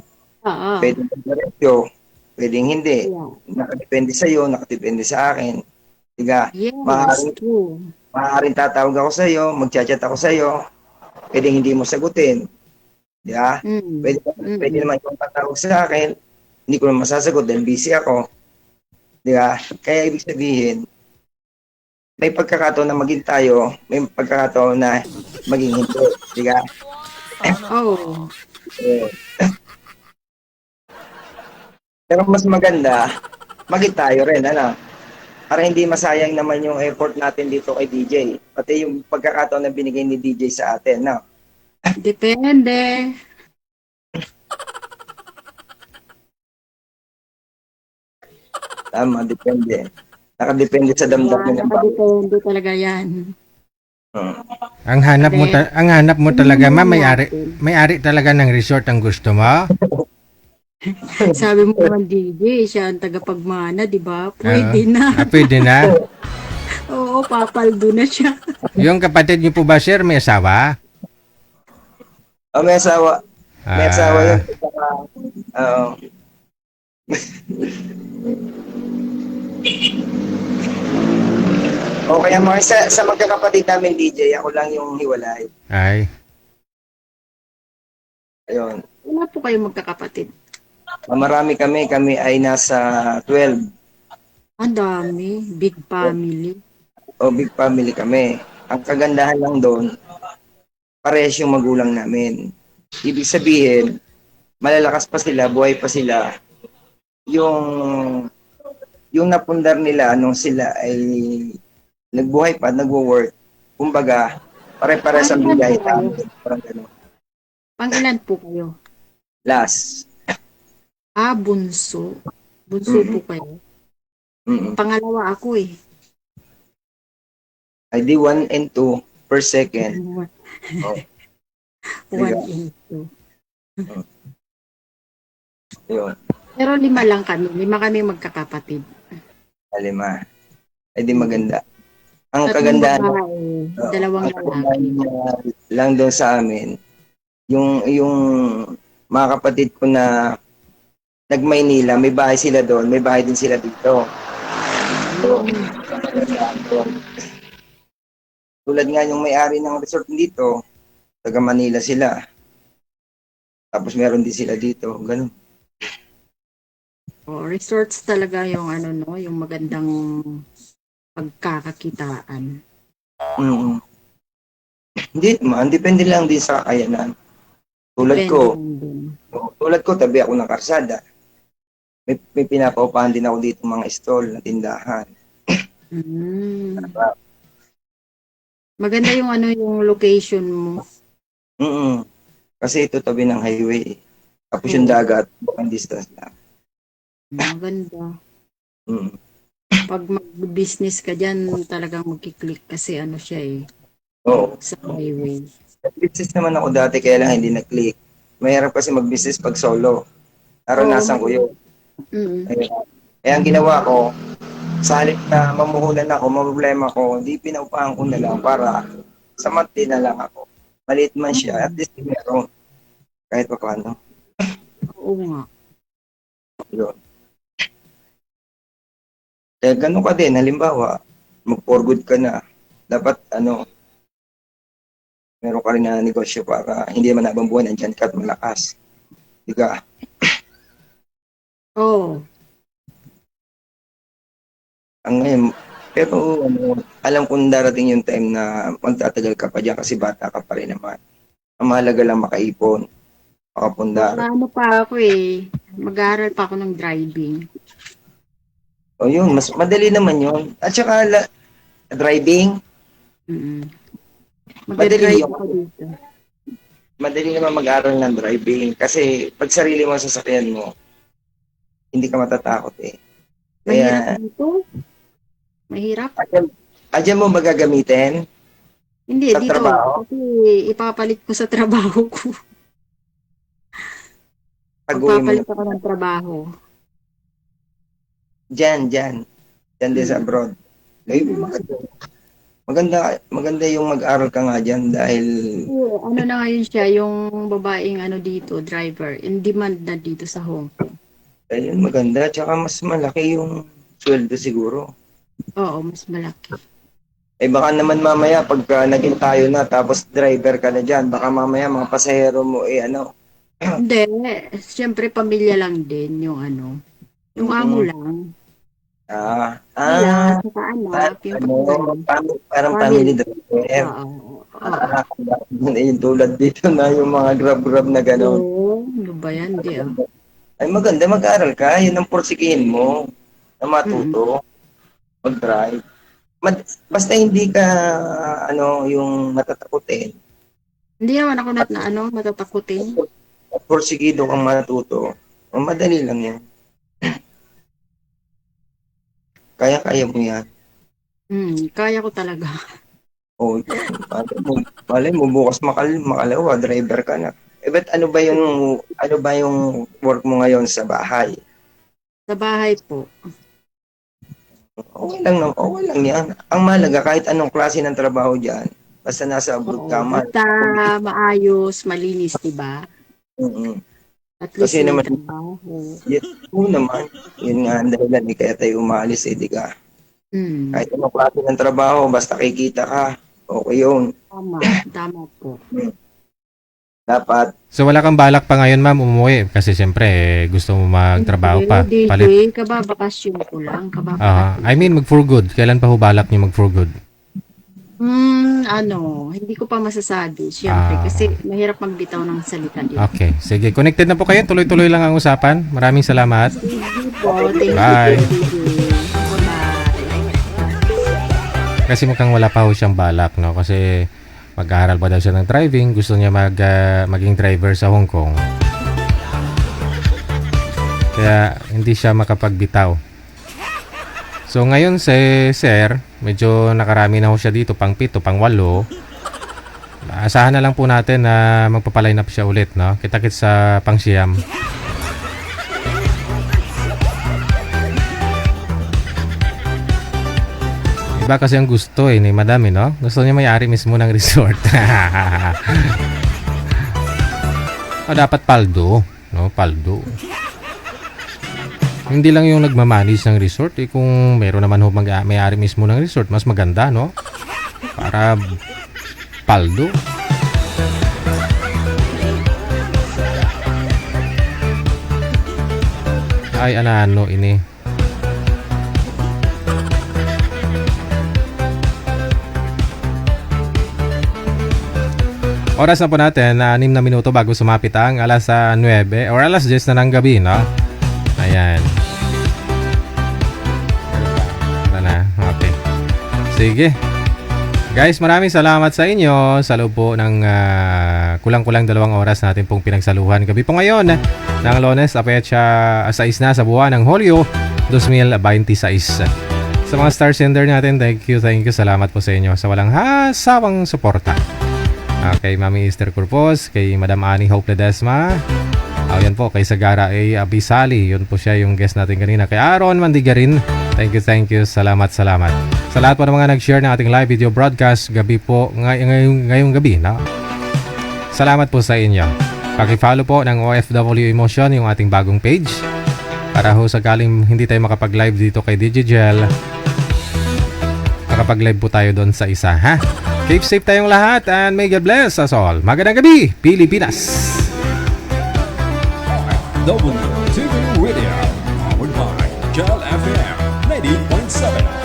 Pwedeng diretso, pwedeng hindi. Yeah. Nakadepende sa'yo, nakadepende sa akin. Diga, Yes, true. maaaring tatawag ako sa'yo, magchat-chat ako sa'yo, pwedeng hindi mo sagutin. Diba? Pwede naman yung patawag sa akin, hindi ko naman masasagot dahil busy ako. Diba? Kaya ibig sabihin, may pagkakataon na maging tayo, may pagkakataon na maging hindi. Diba? Oh, Eh, Pero mas maganda, maging tayo rin, ano? Para hindi masayang naman yung effort natin dito kay DJ. Pati yung pagkakataon na binigay ni DJ sa atin, no? depende. Tama, depende. Nakadepende sa damdamin ng bawat. Nakadepende talaga yan. Ang hanap mo talaga, ma, may-ari talaga ng resort ang gusto mo? Sabi mo naman, DJ, siya ang tagapagmana, di ba? Pwede na. Pwede na. Oo, papaldo na siya. Yung kapatid niyo po ba, sir, may asawa? Oh, may asawa. May asawa yun. Oo. O kaya mga sa magkakapatid namin, DJ, ako lang yung hiwalay. Ay. Ayun. Wala po kayo magkakapatid. Marami kami ay nasa 12. Ang dami. Big family. O big family kami. Ang kagandahan lang doon, parehas yung magulang namin. Ibig sabihin, malalakas pa sila, buhay pa sila. Yung napundar nila nung sila ay nagbuhay pa, nagwo-work. Kumbaga, pare-pares ang bigay. Parang gano'n. Pang-ilan po kayo? Last. Bunso. Bunso po kayo. Pangalawa ako eh. Ay di 1 and 2 per second. Oh. 1 and 2. Yun. Pero 5 lang kami. 5 kami magkakapatid. 5. Ay di maganda. Ang kagandahan dalawang lalaki. Lang doon sa amin, yung mga kapatid ko na nag-Maynila, may bahay sila doon, may bahay din sila dito. Tulad nga yung may-ari ng resort dito, taga Manila sila. Tapos meron din sila dito, ganun. Resorts talaga yung yung magandang pagkakakitaan. Hindi naman, depende lang din sa kakayanan. Tulad ko, tabi ako ng karsada. May pinapaupahan din ako dito mga stall na tindahan. Maganda yung yung location mo. Kasi ito tabi ng highway. Tapos yung dagat, bukan distance lang. Maganda. Pag mag-business ka dyan, talagang magkiklik kasi siya eh. Oo. Sa highway. Business naman ako dati, kaya lang hindi na-click. Mahirap kasi mag-business pag solo. Naranasan ko yun. Kaya ang ginawa ko, sa halip na mamuhulan ako, problema ko, hindi pinaupahan ko na lang para sa monthly na lang ako. Maliit man siya, at least meron. Kahit pa paano. Oo nga. Yun. Kaya ganun ka din, halimbawa, mag-for good ka na, dapat meron ka rin na negosyo para hindi naman habang buwan, nandyan ka at malakas. Diga? Oo. Pero alam kong darating yung time na magtatagal ka pa dyan kasi bata ka pa rin naman. Ang mahalaga lang makaipon, makapundar. Pa ako eh. Mag-aaral pa ako ng driving. O yun, mas madali naman yun. At saka driving, Mag-drive ako dito. madali naman mag-aral ng driving kasi pag sarili mo sa sasakyan mo, hindi ka matatakot eh. Mahirap dito? Mahirap? Adyan mo magagamitin? Hindi, sa dito. trabaho? Kasi ipapalit ko sa trabaho ko. Pag-uwi mo Magpapalit ako ng trabaho. Diyan din sa abroad. Ay, maganda yung mag-aral ka nga dyan dahil Na ngayon siya, yung babaeng dito, driver, in demand na dito sa Hong Kong. ayun, maganda. Tsaka mas malaki yung sweldo siguro. Oo, mas malaki. Eh baka naman mamaya pagka naging tayo na tapos driver ka na dyan, baka mamaya mga pasahero mo Hindi, siyempre pamilya lang din yung yung amo lang. Sila, saka anak, yung Parang family driver. Oo. Yung tulad dito na yung mga grab-grab na gano'n. Oo, ano ba yan? Di ah. Ay maganda, mag-aral ka. Yun ang porsigihin mo na matuto. Mag-drive. Basta hindi ka, yung matatakutin. Hindi naman ako matatakutin. Porsigido kang matuto. Madali lang yan. Kaya mo yan. Kaya ko talaga. Oh, malay mo bukas makalawa, driver ka na. But ano ba yung work mo ngayon sa bahay? Sa bahay po. Okay lang yan. Ang mahalaga kahit anong klase ng trabaho diyan, basta nasa abroad ka man. Basta maayos, malinis, diba? At least Kasi may naman, trabaho. naman, yun nga ang dahilan, kaya tayo umalis di ka. Kahit anong klase ng trabaho, basta kikita ka, okay yun. Tama po. Dapat. So wala kang balak pa ngayon, ma'am, umuwi kasi siyempre gusto mo magtrabaho pa. Hindi, kababakasyon ko lang. I mean, mag for good. Kailan pa ho balak niyo mag for good? Hindi ko pa masasabi, siyempre, kasi mahirap magbitaw ng salita dito. Okay, sige. Connected na po kayo. Tuloy-tuloy lang ang usapan. Maraming salamat. Bye. Kasi mukhang wala pa ho siyang balak, no? Kasi mag-aaral pa daw siya ng driving. Gusto niya maging driver sa Hong Kong. Kaya hindi siya makapagbitaw. So ngayon si Sir, medyo nakarami na ho siya dito, pang 7, pang 8. Asahan na lang po natin na magpapaline up siya ulit, no? Kita-kits sa pang siyam. Iba kasi ang gusto ni madam, no? Gusto niya may-ari mismo ng resort. Dapat paldo, no? Paldo. Hindi lang yung nagmamanage ng resort, kung meron naman ho may-ari mismo ng resort, mas maganda, no? Para paldo. Ay, ano ini. Oras na po natin, 6 na minuto bago sumapit ang alas 9 or alas 10 na ng gabi, no? Ayan. Wala na. Okay. Sige. Guys, maraming salamat sa inyo sa loob po ng kulang-kulang 2 oras natin pong pinagsaluhan. Gabi po ngayon ng Lunes, Apecha 6 na sa buwan ng Hulyo 2026. Sa mga star sender natin, thank you. Salamat po sa inyo sa walang hasawang suporta. Kay Mami Esther Corpos, kay Madam Annie Hope Ledesma. Yan po, kay Sagara A. Abisali. Yun po siya yung guest natin kanina. Kay Aaron Mandigarin. Thank you. Salamat. Sa lahat po ng mga nag-share ng ating live video broadcast gabi po, ngayong gabi. No? Salamat po sa inyo. Paki-follow po ng OFW Emotion yung ating bagong page. Para ho sakaling hindi tayo makapag-live dito kay Digigel, makapag-live po tayo doon sa isa, ha? Keep safe tayong lahat and may God bless us all. Magandang gabi, Pilipinas! WTV Radio, powered by Gel FM 90.7.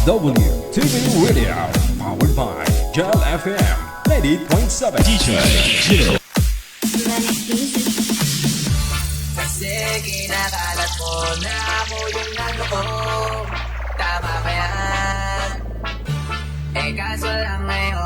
WTV Radio, powered by Gel FM 90.7. DJ Gil. Kasi kinakalat mo na ako yung ko. Tama ba yan? Kaso lang ngayon